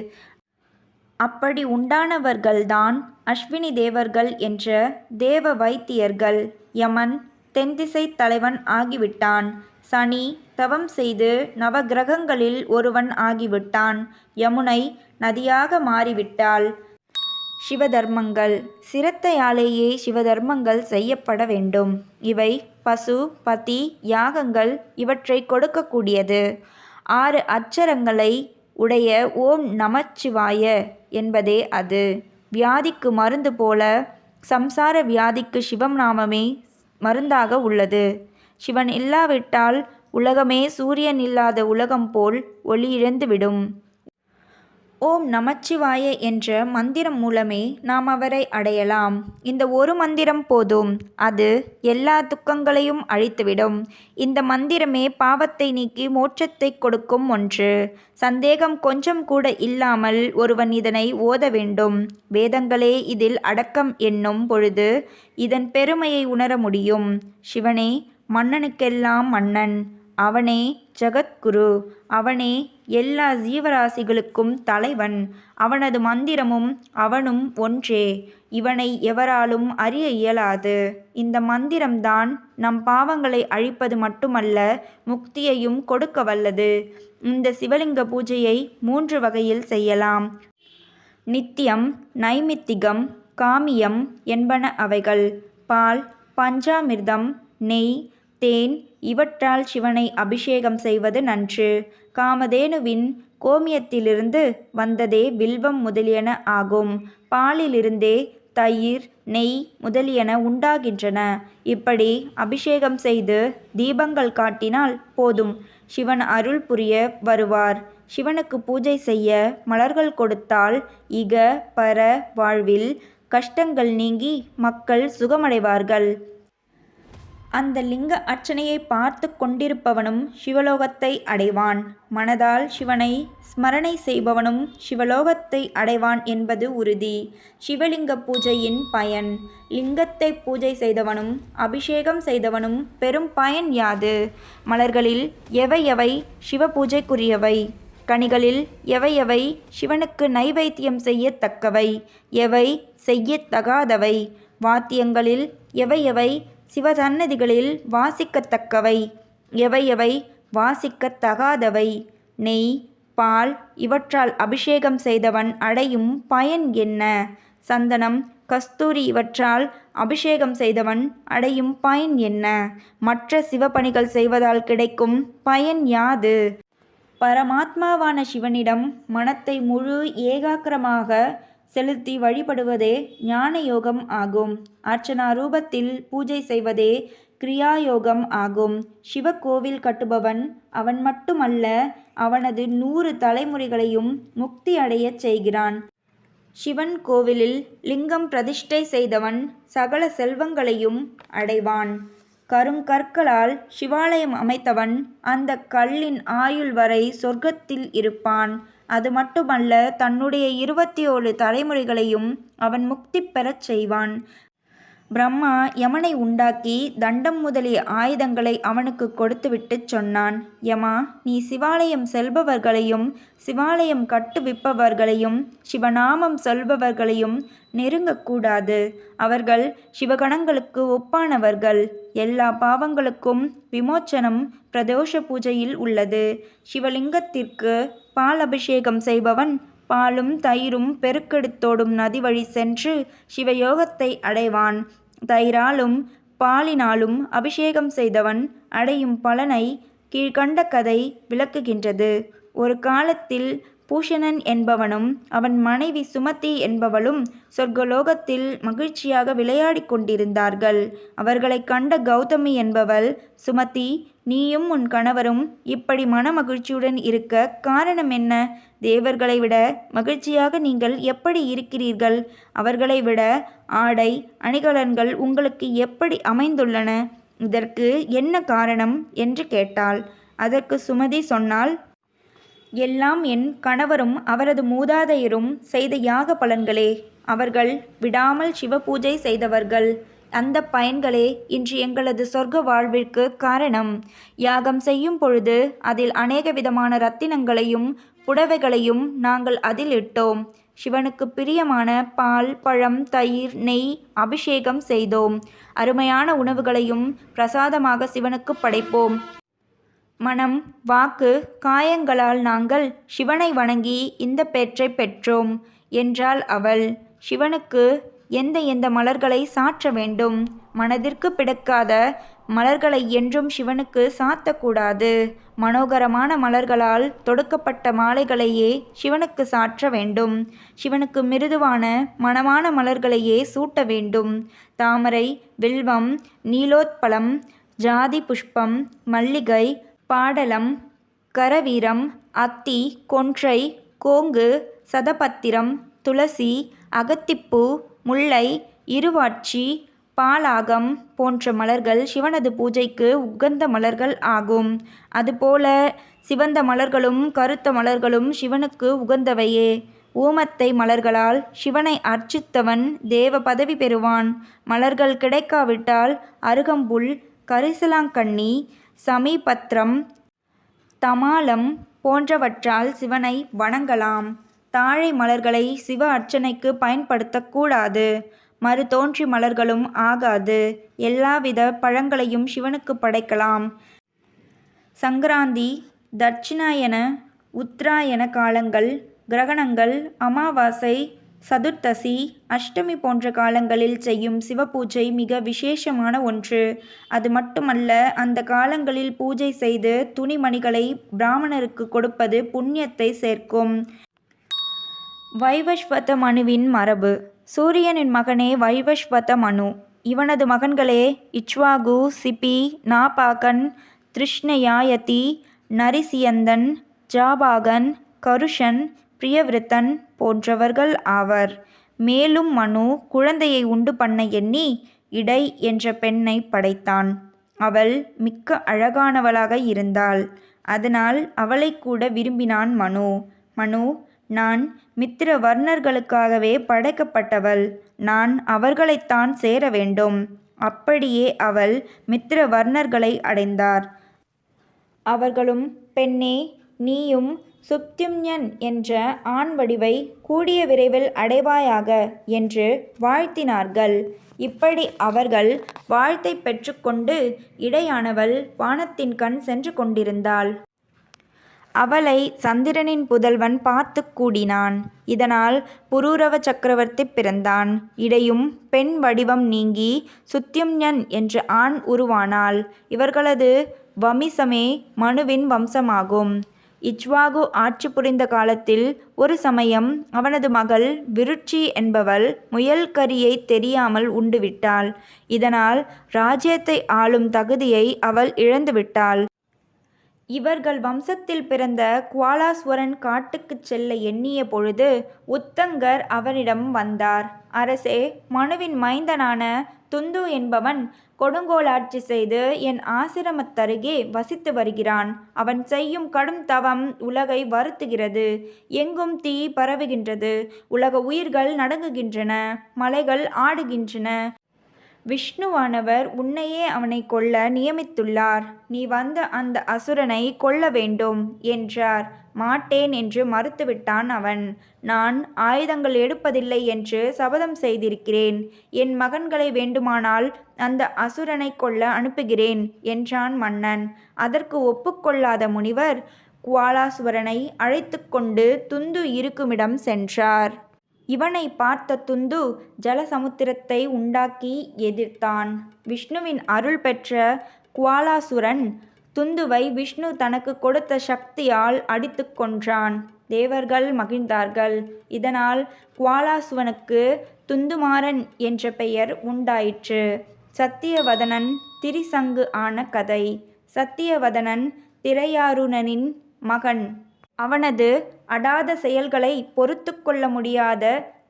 அப்படி உண்டானவர்கள்தான் அஸ்வினி தேவர்கள் என்ற தேவ வைத்தியர்கள். யமன் தென்திசை தலைவன் ஆகிவிட்டான். சனி தவம் செய்து நவகிரகங்களில் ஒருவன் ஆகிவிட்டான். யமுனை நதியாக மாறிவிட்டாள். சிவதர்மங்கள். சிரத்தையாலேயே சிவதர்மங்கள் செய்யப்பட வேண்டும். இவை பசு, பதி, யாகங்கள் இவற்றை கொடுக்கக்கூடியது. 6 அட்சரங்களை உடைய ஓம் நமச்சிவாய என்பதே அது. வியாதிக்கு மருந்து போல சம்சார வியாதிக்கு சிவம் நாமமே மருந்தாக உள்ளது. சிவன் இல்லாவிட்டால் உலகமே சூரியன் இல்லாத உலகம் போல் ஒளியிழந்துவிடும். ஓம் நமச்சிவாய என்ற மந்திரம் மூலமே நாம் அவரை அடையலாம். இந்த ஒரு மந்திரம் போதும், அது எல்லா துக்கங்களையும் அழித்துவிடும். இந்த மந்திரமே பாவத்தை நீக்கி மோட்சத்தை கொடுக்கும் ஒன்று. சந்தேகம் கொஞ்சம் கூட இல்லாமல் ஒருவன் இதனை ஓத வேண்டும். வேதங்களே இதில் அடக்கம் என்னும் பொழுது இதன் பெருமையை உணர முடியும். சிவனே மன்னனுக்கெல்லாம் மன்னன், அவனே ஜகத்குரு, அவனே எல்லா ஜீவராசிகளுக்கும் தலைவன். அவனது மந்திரமும் அவனும் ஒன்றே. இவனை எவராலும் அறிய இயலாது. இந்த மந்திரம்தான் நம் பாவங்களை அழிப்பது மட்டுமல்ல, முக்தியையும் கொடுக்க வல்லது. இந்த சிவலிங்க பூஜையை 3 வகையில் செய்யலாம். நித்தியம், நைமித்திகம், காமியம் என்பன அவைகள். பால், பஞ்சாமிர்தம், நெய், தேன் இவற்றால் சிவனை அபிஷேகம் செய்வது நன்று. காமதேனுவின் கோமியத்திலிருந்து வந்ததே வில்வம் முதலியன ஆகும். பாலிலிருந்தே தயிர், நெய் முதலியன உண்டாகின்றன. இப்படி அபிஷேகம் செய்து தீபங்கள் காட்டினால் போதும், சிவன் அருள் புரிய வருவார். சிவனுக்கு பூஜை செய்ய மலர்கள் கொடுத்தால் இக பர வாழ்வில் கஷ்டங்கள் நீங்கி மக்கள் சுகமடைவார்கள். அந்த லிங்க அர்ச்சனையை பார்த்து கொண்டிருப்பவனும் சிவலோகத்தை அடைவான். மனதால் சிவனை ஸ்மரணை செய்பவனும் சிவலோகத்தை அடைவான் என்பது உறுதி. சிவலிங்க பூஜையின் பயன். லிங்கத்தை பூஜை செய்தவனும் அபிஷேகம் செய்தவனும் பெரும் பயன் யாது? மலர்களில் எவை எவை சிவ பூஜைக்குரியவை? கனிகளில் எவை எவை சிவனுக்கு நைவேத்தியம் செய்யத்தக்கவை? எவை செய்யத்தகாதவை? வாத்தியங்களில் எவை எவை சிவசன்னதிகளில் வாசிக்கத்தக்கவை? எவை எவை வாசிக்கத்தகாதவை? நெய், பால் இவற்றால் அபிஷேகம் செய்தவன் அடையும் பயன் என்ன? சந்தனம், கஸ்தூரி இவற்றால் அபிஷேகம் செய்தவன் அடையும் பயன் என்ன? மற்ற சிவபணிகள் செய்வதால் கிடைக்கும் பயன் யாது? பரமாத்மாவான சிவனிடம் மனத்தை முழு ஏகாக்கிரமாக செலுத்தி வழிபடுவதே ஞான யோகம் ஆகும். அர்ச்சனா ரூபத்தில் பூஜை செய்வதே கிரியாயோகம் ஆகும். சிவகோவில் கட்டுபவன் அவன் மட்டுமல்ல, அவனது 100 தலைமுறைகளையும் முக்தி அடையச் செய்கிறான். சிவன் கோவிலில் லிங்கம் பிரதிஷ்டை செய்தவன் சகல செல்வங்களையும் அடைவான். கருங்கற்களால் சிவாலயம் அமைத்தவன் அந்த கல்லின் ஆயுள் வரை சொர்க்கத்தில் இருப்பான். அது மட்டுமல்ல, தன்னுடைய 27 தலைமுறைகளையும் அவன் முக்தி பெறச் செய்வான். பிரம்மா யமனை உண்டாக்கி தண்டம் முதலிய ஆயுதங்களை அவனுக்கு கொடுத்துவிட்டு சொன்னான், யமா, நீ சிவாலயம் செல்பவர்களையும் சிவாலயம் கட்டுவிப்பவர்களையும் சிவநாமம் சொல்பவர்களையும் நெருங்கக்கூடாது. அவர்கள் சிவகணங்களுக்கு ஒப்பானவர்கள். எல்லா பாவங்களுக்கும் விமோச்சனம் பிரதோஷ பூஜையில் உள்ளது. சிவலிங்கத்திற்கு பால் அபிஷேகம் செய்பவன் பாலும் தயிரும் பெருக்கெடுத்தோடும் நதி வழி சென்று சிவயோகத்தை அடைவான். தயிராலும் பாலினாலும் அபிஷேகம் செய்தவன் அடையும் பலனை கீழ்கண்ட கதை விளக்குகின்றது. ஒரு காலத்தில் பூஷணன் என்பவனும் அவன் மனைவி சுமதி என்பவளும் சொர்க்கலோகத்தில் மகிழ்ச்சியாக விளையாடி கொண்டிருந்தார்கள். அவர்களை கண்ட கௌதமி என்பவள், சுமதி, நீயும் உன் கணவரும் இப்படி மன மகிழ்ச்சியுடன் இருக்க காரணம் என்ன? தேவர்களை விட மகிழ்ச்சியாக நீங்கள் எப்படி இருக்கிறீர்கள்? அவர்களை விட ஆடை அணிகலன்கள் உங்களுக்கு எப்படி அமைந்துள்ளன? இதற்கு என்ன காரணம் என்று கேட்டாள். அதற்கு சுமதி சொன்னாள், எல்லாம் என் கணவரும் அவரது மூதாதையரும் செய்த யாக பலன்களே. அவர்கள் விடாமல் சிவ பூஜை செய்தவர்கள். அந்த பயன்களே இன்று எங்களது சொர்க்க வாழ்விற்கு காரணம். யாகம் செய்யும் பொழுது அதில் அநேக விதமான ரத்தினங்களையும் புடவைகளையும் நாங்கள் அதில் இட்டோம். சிவனுக்கு பிரியமான பால், பழம், தயிர், நெய் அபிஷேகம் செய்தோம். அருமையான உணவுகளையும் பிரசாதமாக சிவனுக்கு படைப்போம். மனம், வாக்கு, காயங்களால் நாங்கள் சிவனை வணங்கி இந்த பெற்றை பெற்றோம் என்றாள் அவள். சிவனுக்கு எந்த மலர்களை சாற்ற வேண்டும்? மனதிற்கு பிடிக்காத மலர்களை என்றும் சிவனுக்கு சாத்தக்கூடாது. மனோகரமான மலர்களால் தொடுக்கப்பட்ட மாலைகளையே சிவனுக்கு சாற்ற வேண்டும். சிவனுக்கு மிருதுவான மணமான மலர்களையே சூட்ட வேண்டும். தாமரை, வில்வம், நீலோத்பலம், ஜாதி புஷ்பம், மல்லிகை, பாடலம், கரவீரம், அத்தி, கொன்றை, கோங்கு, சதபத்திரம், துளசி, அகத்திப்பூ, முல்லை, இருவாட்சி, பாலாகம் போன்ற மலர்கள் சிவனது பூஜைக்கு உகந்த மலர்கள் ஆகும். அதுபோல சிவந்த மலர்களும் கருத்த மலர்களும் சிவனுக்கு உகந்தவையே. ஊமத்தை மலர்களால் சிவனை அர்ச்சித்தவன் தேவ பதவி பெறுவான். மலர்கள் கிடைக்காவிட்டால் அருகம்புல், கரிசலாங்கண்ணி, சமீபத்திரம், தமாலம் போன்றவற்றால் சிவனை வணங்கலாம். தாழை மலர்களை சிவ அர்ச்சனைக்கு பயன்படுத்தக்கூடாது. மறுதோன்றி மலர்களும் ஆகாது. எல்லாவித பழங்களையும் சிவனுக்கு படைக்கலாம். சங்கராந்தி, தட்சிணாயன, உத்தராயண காலங்கள், கிரகணங்கள், அமாவாசை, சதுர்த்தசி, அஷ்டமி போன்ற காலங்களில் செய்யும் சிவபூஜை மிக விசேஷமான ஒன்று. அது மட்டுமல்ல, அந்த காலங்களில் பூஜை செய்து துணிமணிகளை பிராமணருக்கு கொடுப்பது புண்ணியத்தை சேர்க்கும். வைவஸ்வத மனுவின் மரபு. சூரியனின் மகனே வைவஸ்வத மனு. இவனது மகன்களே இச்வாகு, சிபி, நாபாகன், திருஷ்ணயாயதி, நரிசியந்தன், ஜாபாகன், கருஷன், பிரியவிருத்தன் போன்றவர்கள் ஆவர். மேலும் மனு குழந்தையை உண்டு பண்ண எண்ணி இடை என்ற பெண்ணை படைத்தான். அவள் மிக்க அழகானவளாக இருந்தாள். அதனால் அவளை கூட விரும்பினான் மனு. மனு, நான் மித்திர வர்ணர்களுக்காகவே படைக்கப்பட்டவள். நான் அவர்களைத்தான் சேர வேண்டும். அப்படியே அவள் மித்திர வர்ணர்களை அடைந்தார். அவர்களும், பெண்ணே, நீயும் சுப்திம்யன் என்ற ஆண் வடிவை கூடிய விரைவில் அடைவாயாக என்று வாழ்த்தினார்கள். இப்படி அவர்கள் வாழ்த்தை பெற்றுக்கொண்டு இடையானவள் வானத்தின் கண் சென்று கொண்டிருந்தாள். அவளை சந்திரனின் புதல்வன் பார்த்து கூடினான். இதனால் புரூரவ சக்கரவர்த்தி பிறந்தான். இடையும் பெண் வடிவம் நீங்கி சுத்யும்யன் என்ற ஆண் உருவானாள். இவர்களது வம்சமே மனுவின் வம்சமாகும். இச்வாகு ஆட்சி புரிந்த காலத்தில் ஒரு சமயம் அவனது மகள் விருட்சி என்பவள் முயல் கறியை தெரியாமல் உண்டுவிட்டாள். இதனால் ராஜ்யத்தை ஆளும் தகுதியை அவள் இழந்துவிட்டாள். இவர்கள் வம்சத்தில் பிறந்த குவாலாஸ்வரன் காட்டுக்குச் செல்ல எண்ணிய பொழுது உத்தங்கர் அவனிடம் வந்தார். அரசே, மனுவின் மைந்தனான துந்து என்பவன் கொடுங்கோலாட்சி செய்து என் ஆசிரமத்தருகே வசித்து வருகிறான். அவன் செய்யும் கடும் தவம் உலகை வருத்துகிறது. எங்கும் தீ பரவுகின்றது. உலக உயிர்கள் நடுங்குகின்றன. மலைகள் ஆடுகின்றன. விஷ்ணுவானவர் உன்னையே அவனை கொல்ல நியமித்துள்ளார். நீ வந்து அந்த அசுரனை கொல்ல வேண்டும் என்றார். மாட்டேன் என்று மறுத்துவிட்டான் அவன். நான் ஆயுதங்கள் எடுப்பதில்லை என்று சபதம் செய்திருக்கிறேன். என் மகன்களை வேண்டுமானால் அந்த அசுரனை கொல்ல அனுப்புகிறேன் என்றான் மன்னன். அதற்கு ஒப்புக்கொள்ளாத முனிவர் குவாலாசுவரனை அழைத்து கொண்டு துந்து இருக்குமிடம் சென்றார். இவனை பார்த்த துந்து ஜலசமுத்திரத்தை உண்டாக்கி எதிர்த்தான். விஷ்ணுவின் அருள் பெற்ற குவாலாசுரன் துந்துவை விஷ்ணு தனக்கு கொடுத்த சக்தியால் அடித்து கொன்றான். தேவர்கள் மகிழ்ந்தார்கள். இதனால் குவாலாசுவனுக்கு துந்துமாறன் என்ற பெயர் உண்டாயிற்று. சத்தியவதனன் திரிசங்கு ஆன கதை. சத்தியவதனன் திரையாருணனின் மகன். அவனது அடாத செயல்களை பொறுத்து கொள்ள முடியாத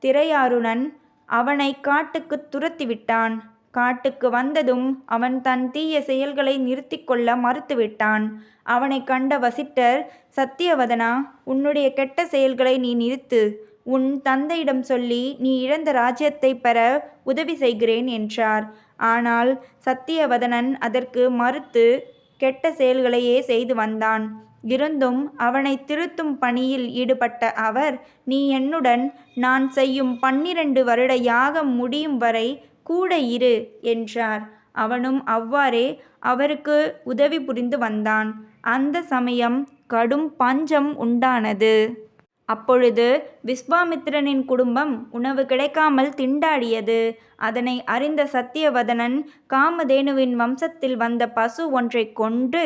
திரையாருணன் அவனை காட்டுக்கு துரத்திவிட்டான். காட்டுக்கு வந்ததும் அவன் தன் தீய செயல்களை நிறுத்தி கொள்ள மறுத்துவிட்டான். அவனை கண்ட வசிட்டர், சத்தியவதனா, உன்னுடைய கெட்ட செயல்களை நீ நிறுத்து. உன் தந்தையிடம் சொல்லி நீ இழந்த ராஜ்யத்தை பெற உதவி செய்கிறேன் என்றார். ஆனால் சத்தியவதனன் அதற்கு மறுத்து கெட்ட செயல்களையே செய்து வந்தான். இருந்தும் அவனை திருத்தும் பணியில் ஈடுபட்ட அவர், நீ என்னுடன் நான் செய்யும் 12 வருட யாகம் முடியும் வரை கூட இரு என்றார். அவனும் அவ்வாறே அவருக்கு உதவி புரிந்து வந்தான். அந்த சமயம் கடும் பஞ்சம் உண்டானது. அப்பொழுது விஸ்வாமித்திரனின் குடும்பம் உணவு கிடைக்காமல் திண்டாடியது. அதனை அறிந்த சத்தியவதனன் காமதேனுவின் வம்சத்தில் வந்த பசு ஒன்றை கொன்று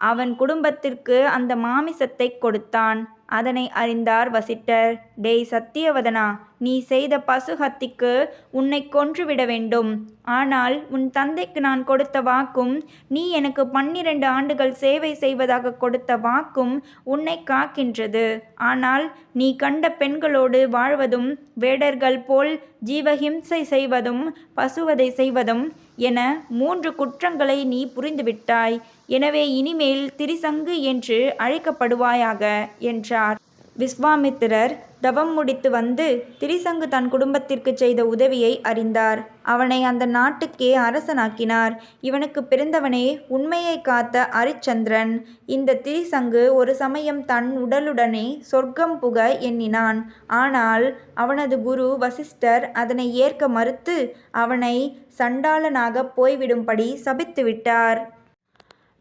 அவன் குடும்பத்திற்கு அந்த மாமிசத்தை கொடுத்தான். அதனை அறிந்தார் வசிட்டர். டேய் சத்தியவதனா, நீ செய்த பசுஹத்திக்கு உன்னை கொன்றுவிட வேண்டும். ஆனால் உன் தந்தைக்கு நான் கொடுத்த வாக்கும், நீ எனக்கு 12 ஆண்டுகள் சேவை செய்வதாக கொடுத்த வாக்கும் உன்னை காக்கின்றது. ஆனால் நீ கண்ட பெண்களோடு வாழ்வதும், வேடர்கள் போல் ஜீவஹிம்சை செய்வதும், பசுவதை செய்வதும் என 3 குற்றங்களை நீ புரிந்துவிட்டாய். எனவே இனிமேல் திரிசங்கு என்று அழைக்கப்படுவாயாக என்றார். விஸ்வாமித்திரர் தவம் முடித்து வந்து திரிசங்கு தன் குடும்பத்திற்கு செய்த உதவியை அறிந்தார். அவனை அந்த நாட்டுக்கே அரசனாக்கினார். இவனுக்கு பிறந்தவனே உண்மையை காத்த அரிச்சந்திரன். இந்த திரிசங்கு ஒரு சமயம் தன் உடலுடனே சொர்க்கம் புக எண்ணினான். ஆனால் அவனது குரு வசிஷ்டர் அதனை ஏற்க மறுத்து அவனை சண்டாளனாக போய்விடும்படி சபித்துவிட்டார்.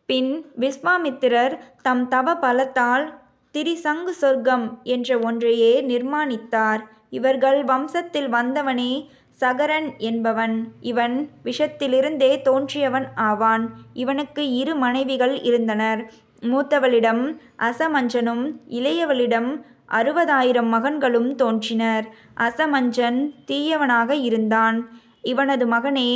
பின் விஸ்வாமித்திரர் தம் தவ பலத்தால் திரிசங்கு சொர்க்கம் என்ற ஒன்றையே நிர்மாணித்தார். இவர்கள் வம்சத்தில் வந்தவனே சகரன் என்பவன். இவன் விஷத்திலிருந்தே தோன்றியவன் ஆவான். இவனுக்கு 2 மனைவிகள் இருந்தனர். மூத்தவளிடம் அசமஞ்சனும் இளையவளிடம் 60,000 மகன்களும் தோன்றினர். அசமஞ்சன் தீயவனாக இருந்தான். இவனது மகனே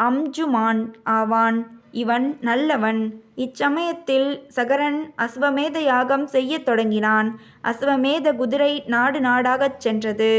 அம்ஜுமான் ஆவான். இவன் நல்லவன். இச்சமயத்தில் சகரன் அஸ்வமேத யாகம் செய்யத் தொடங்கினான். அஸ்வமேத குதிரை நாடு நாடாகச் சென்றது.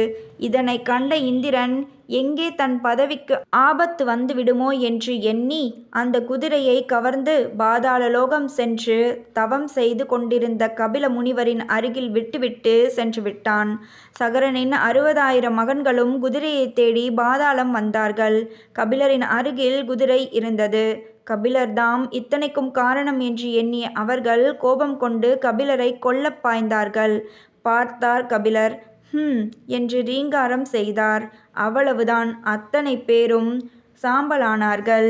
இதனை கண்ட இந்திரன் எங்கே தன் பதவிக்கு ஆபத்து வந்துவிடுமோ என்று எண்ணி அந்த குதிரையை கவர்ந்து பாதாள லோகம் சென்று தவம் செய்து கொண்டிருந்த கபில முனிவரின் அருகில் விட்டுவிட்டு சென்று விட்டான். சகரனின் 60,000 மகன்களும் குதிரையை தேடி பாதாளம் வந்தார்கள். கபிலரின் அருகில் குதிரை இருந்தது. கபிலர்தாம் இத்தனைக்கும் காரணம் என்று எண்ணிய அவர்கள் கோபம் கொண்டு கபிலரை கொல்லப் பாய்ந்தார்கள். பார்த்தார் கபிலர். என்று ரீங்காரம் செய்தார். அவ்வளவுதான். அத்தனை பேரும் சாம்பலானார்கள்.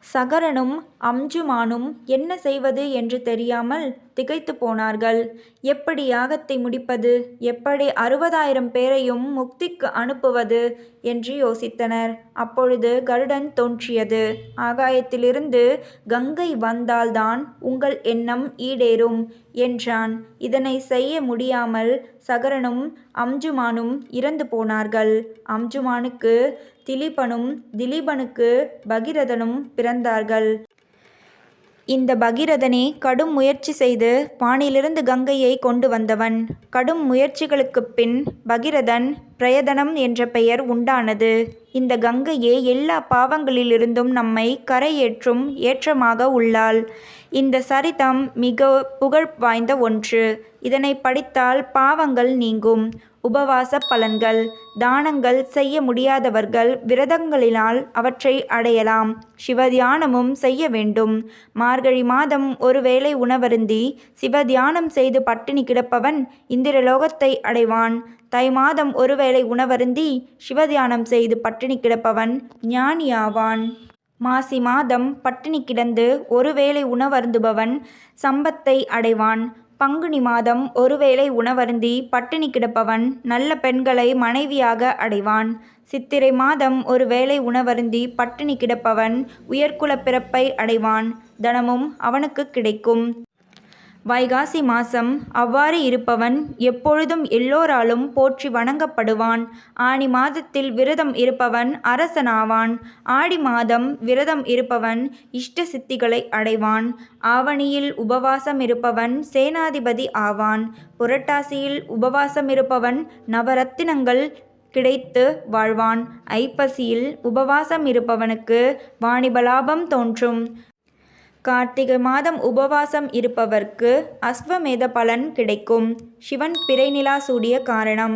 சகரனும் அம்ஜுமானும் என்ன செய்வது என்று தெரியாமல் திகைத்து போனார்கள். எப்படி யாகத்தை முடிப்பது, எப்படி 60,000 பேரையும் முக்திக்கு அனுப்புவது என்று யோசித்தனர். அப்பொழுது கருடன் தோன்றியது. ஆகாயத்திலிருந்து கங்கை வந்தால்தான் உங்கள் எண்ணம் ஈடேறும் என்றான். இதனை செய்ய முடியாமல் சகரனும் அம்ஜுமானும் இறந்து போனார்கள். அம்ஜுமானுக்கு திலீபனும் திலீபனுக்கு பகிரதனும் பிறந்தார்கள். இந்த பகிரதனே கடும் முயற்சி செய்து வானிலிருந்து கங்கையை கொண்டு வந்தவன். கடும் முயற்சிகளுக்குப் பின் பகிரதன் பிரயதனம் என்ற பெயர் உண்டானது. இந்த கங்கையே எல்லா பாவங்களிலிருந்தும் நம்மை கரையேற்றும் ஏற்றமாக உள்ளாள். இந்த சரிதம் மிக புகழ் வாய்ந்த ஒன்று. இதனை படித்தால் பாவங்கள் நீங்கும். உபவாச பலன்கள். தானங்கள் செய்ய முடியாதவர்கள் விரதங்களினால் அவற்றை அடையலாம். சிவதியானமும் செய்ய வேண்டும். மார்கழி மாதம் ஒருவேளை உணவருந்தி சிவதியானம் செய்து பட்டினி கிடப்பவன் இந்திரலோகத்தை அடைவான். தை மாதம் ஒருவேளை உணவருந்தி சிவதியானம் செய்து பட்டினி கிடப்பவன் ஞானியாவான். மாசி மாதம் பட்டினி கிடந்து ஒருவேளை உணவருந்துபவன் சம்பத்தை அடைவான். பங்குனி மாதம் ஒருவேளை உணவருந்தி பட்டினி கிடப்பவன் நல்ல பெண்களை மனைவியாக அடைவான். சித்திரை மாதம் ஒருவேளை உணவருந்தி பட்டினி கிடப்பவன் உயர்குலப் பிறப்பை அடைவான். தனமும் அவனுக்கு கிடைக்கும். வைகாசி மாசம் அவ்வாறு இருப்பவன் எப்பொழுதும் எல்லோராலும் போற்றி வணங்கப்படுவான். ஆனி மாதத்தில் விரதம் இருப்பவன் அரசனாவான். ஆடி மாதம் விரதம் இருப்பவன் இஷ்ட சித்திகளை அடைவான். ஆவணியில் உபவாசம் இருப்பவன் சேனாதிபதி ஆவான். புரட்டாசியில் உபவாசம் இருப்பவன் நவரத்தினங்கள் கிடைத்து வாழ்வான். ஐப்பசியில் உபவாசம் இருப்பவனுக்கு வாணிபலாபம் தோன்றும். கார்த்திகை மாதம் உபவாசம் இருப்பவர்க்கு அஸ்வமேத பலன் கிடைக்கும். சிவன் பிறை நிலா சூடிய காரணம்.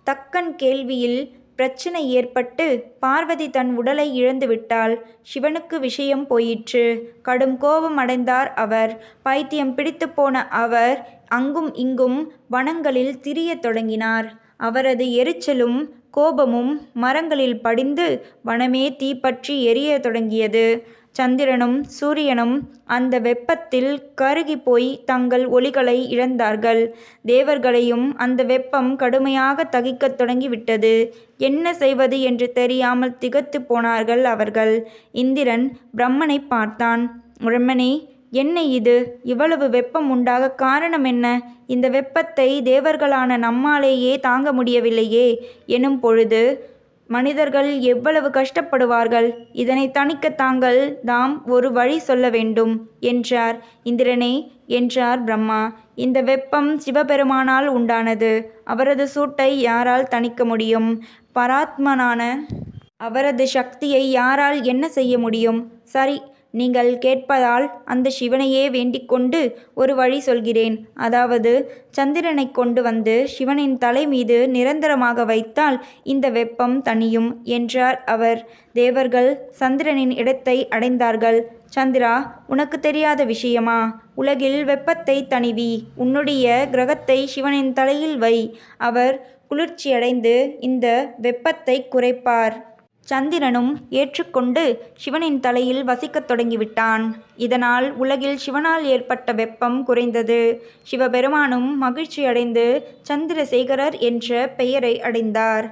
தக்கன் கேள்வியில் பிரச்சனை ஏற்பட்டு பார்வதி தன் உடலை இழந்துவிட்டாள். சிவனுக்கு விஷயம் போயிற்று. கடும் கோபம் அடைந்தார் அவர். பைத்தியம் பிடித்து போன அவர் அங்கும் இங்கும் வனங்களில் திரியத் தொடங்கினார். அவரது எரிச்சலும் கோபமும் மரங்களில் படிந்து வனமே தீப்பற்றி எரிய தொடங்கியது. சந்திரனும் சூரியனும் அந்த வெப்பத்தில் கருகி போய் தங்கள் ஒளிகளை இழந்தார்கள். தேவர்களையும் அந்த வெப்பம் கடுமையாக தகிக்கத் தொடங்கிவிட்டது. என்ன செய்வது என்று தெரியாமல் திகைத்து போனார்கள் அவர்கள். இந்திரன் பிரம்மனை பார்த்தான். பிரம்மனே, என்ன இது? இவ்வளவு வெப்பம் உண்டாக காரணம் என்ன? இந்த வெப்பத்தை தேவர்களான நம்மாலேயே தாங்க முடியவில்லையே எனும் பொழுது மனிதர்கள் எவ்வளவு கஷ்டப்படுவார்கள். இதனை தணிக்க தாங்கள் தாம் ஒரு வழி சொல்ல வேண்டும் என்றார். இந்திரனே, என்றார் பிரம்மா, இந்த வெப்பம் சிவபெருமானால் உண்டானது. அவரது சூட்டை யாரால் தணிக்க முடியும்? பராத்மனான அவரது சக்தியை யாரால் என்ன செய்ய முடியும்? சரி, நீங்கள் கேட்பதால் அந்த சிவனையே வேண்டிக் கொண்டு ஒரு வழி சொல்கிறேன். அதாவது சந்திரனை கொண்டு வந்து சிவனின் தலை மீது நிரந்தரமாக வைத்தால் இந்த வெப்பம் தணியும் என்றார் அவர். தேவர்கள் சந்திரனின் இடத்தை அடைந்தார்கள். சந்திரா, உனக்கு தெரியாத விஷயமா? உலகில் வெப்பத்தை தணிவி உன்னுடைய கிரகத்தை சிவனின் தலையில் வை. அவர் குளிர்ச்சியடைந்து இந்த வெப்பத்தை குறைப்பார். சந்திரனும் ஏற்றுக்கொண்டு சிவனின் தலையில் வசிக்கத் தொடங்கிவிட்டான். இதனால் உலகில் சிவனால் ஏற்பட்ட வெப்பம் குறைந்தது. சிவபெருமானும் மகிழ்ச்சியடைந்து சந்திரசேகரர் என்ற பெயரை அடைந்தார்.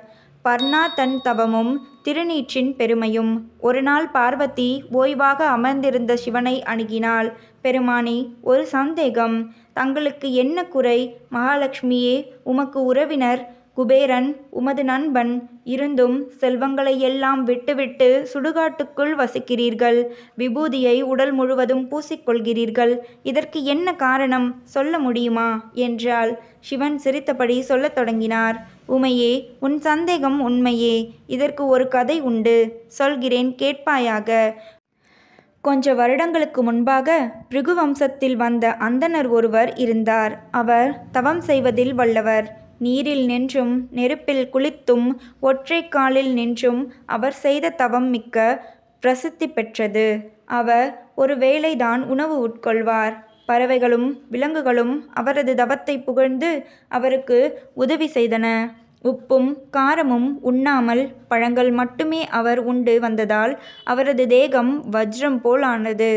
பர்ணா தன் தவமும் திருநீற்றின் பெருமையும். ஒரு நாள் பார்வதி ஓய்வாக அமர்ந்திருந்த சிவனை அணுகினாள். பெருமானே, ஒரு சந்தேகம். தங்களுக்கு என்ன குறை? மகாலட்சுமியே, உமக்கு உறவினர் குபேரன் உமது நண்பன் இருந்தும் செல்வங்களை எல்லாம் விட்டுவிட்டு சுடுகாட்டுக்குள் வசிக்கிறீர்கள். விபூதியை உடல் முழுவதும் பூசிக்கொள்கிறீர்கள். இதற்கு என்ன காரணம்? சொல்ல முடியுமா என்றாள். சிவன் சிரித்தபடி சொல்லத் தொடங்கினார். உமையே, உன் சந்தேகம் உண்மையே. இதற்கு ஒரு கதை உண்டு. சொல்கிறேன், கேட்பாயாக. கொஞ்ச வருடங்களுக்கு முன்பாக பிருகு வம்சத்தில் வந்த அந்தணர் ஒருவர் இருந்தார். அவர் தவம் செய்வதில் வல்லவர். நீரில் நின்றும் நெருப்பில் குளித்தும் ஒற்றை காலில் நின்றும் அவர் செய்த தவம் மிக்க பிரசித்தி பெற்றது. அவர் ஒரு வேளைதான் உணவு உட்கொள்வார். பறவைகளும் விலங்குகளும் அவரது தவத்தை புகழ்ந்து அவருக்கு உதவி செய்தன. உப்பும் காரமும் உண்ணாமல் பழங்கள் மட்டுமே அவர் உண்டு வந்ததால் அவரது தேகம் வஜ்ரம் போல் ஆனது.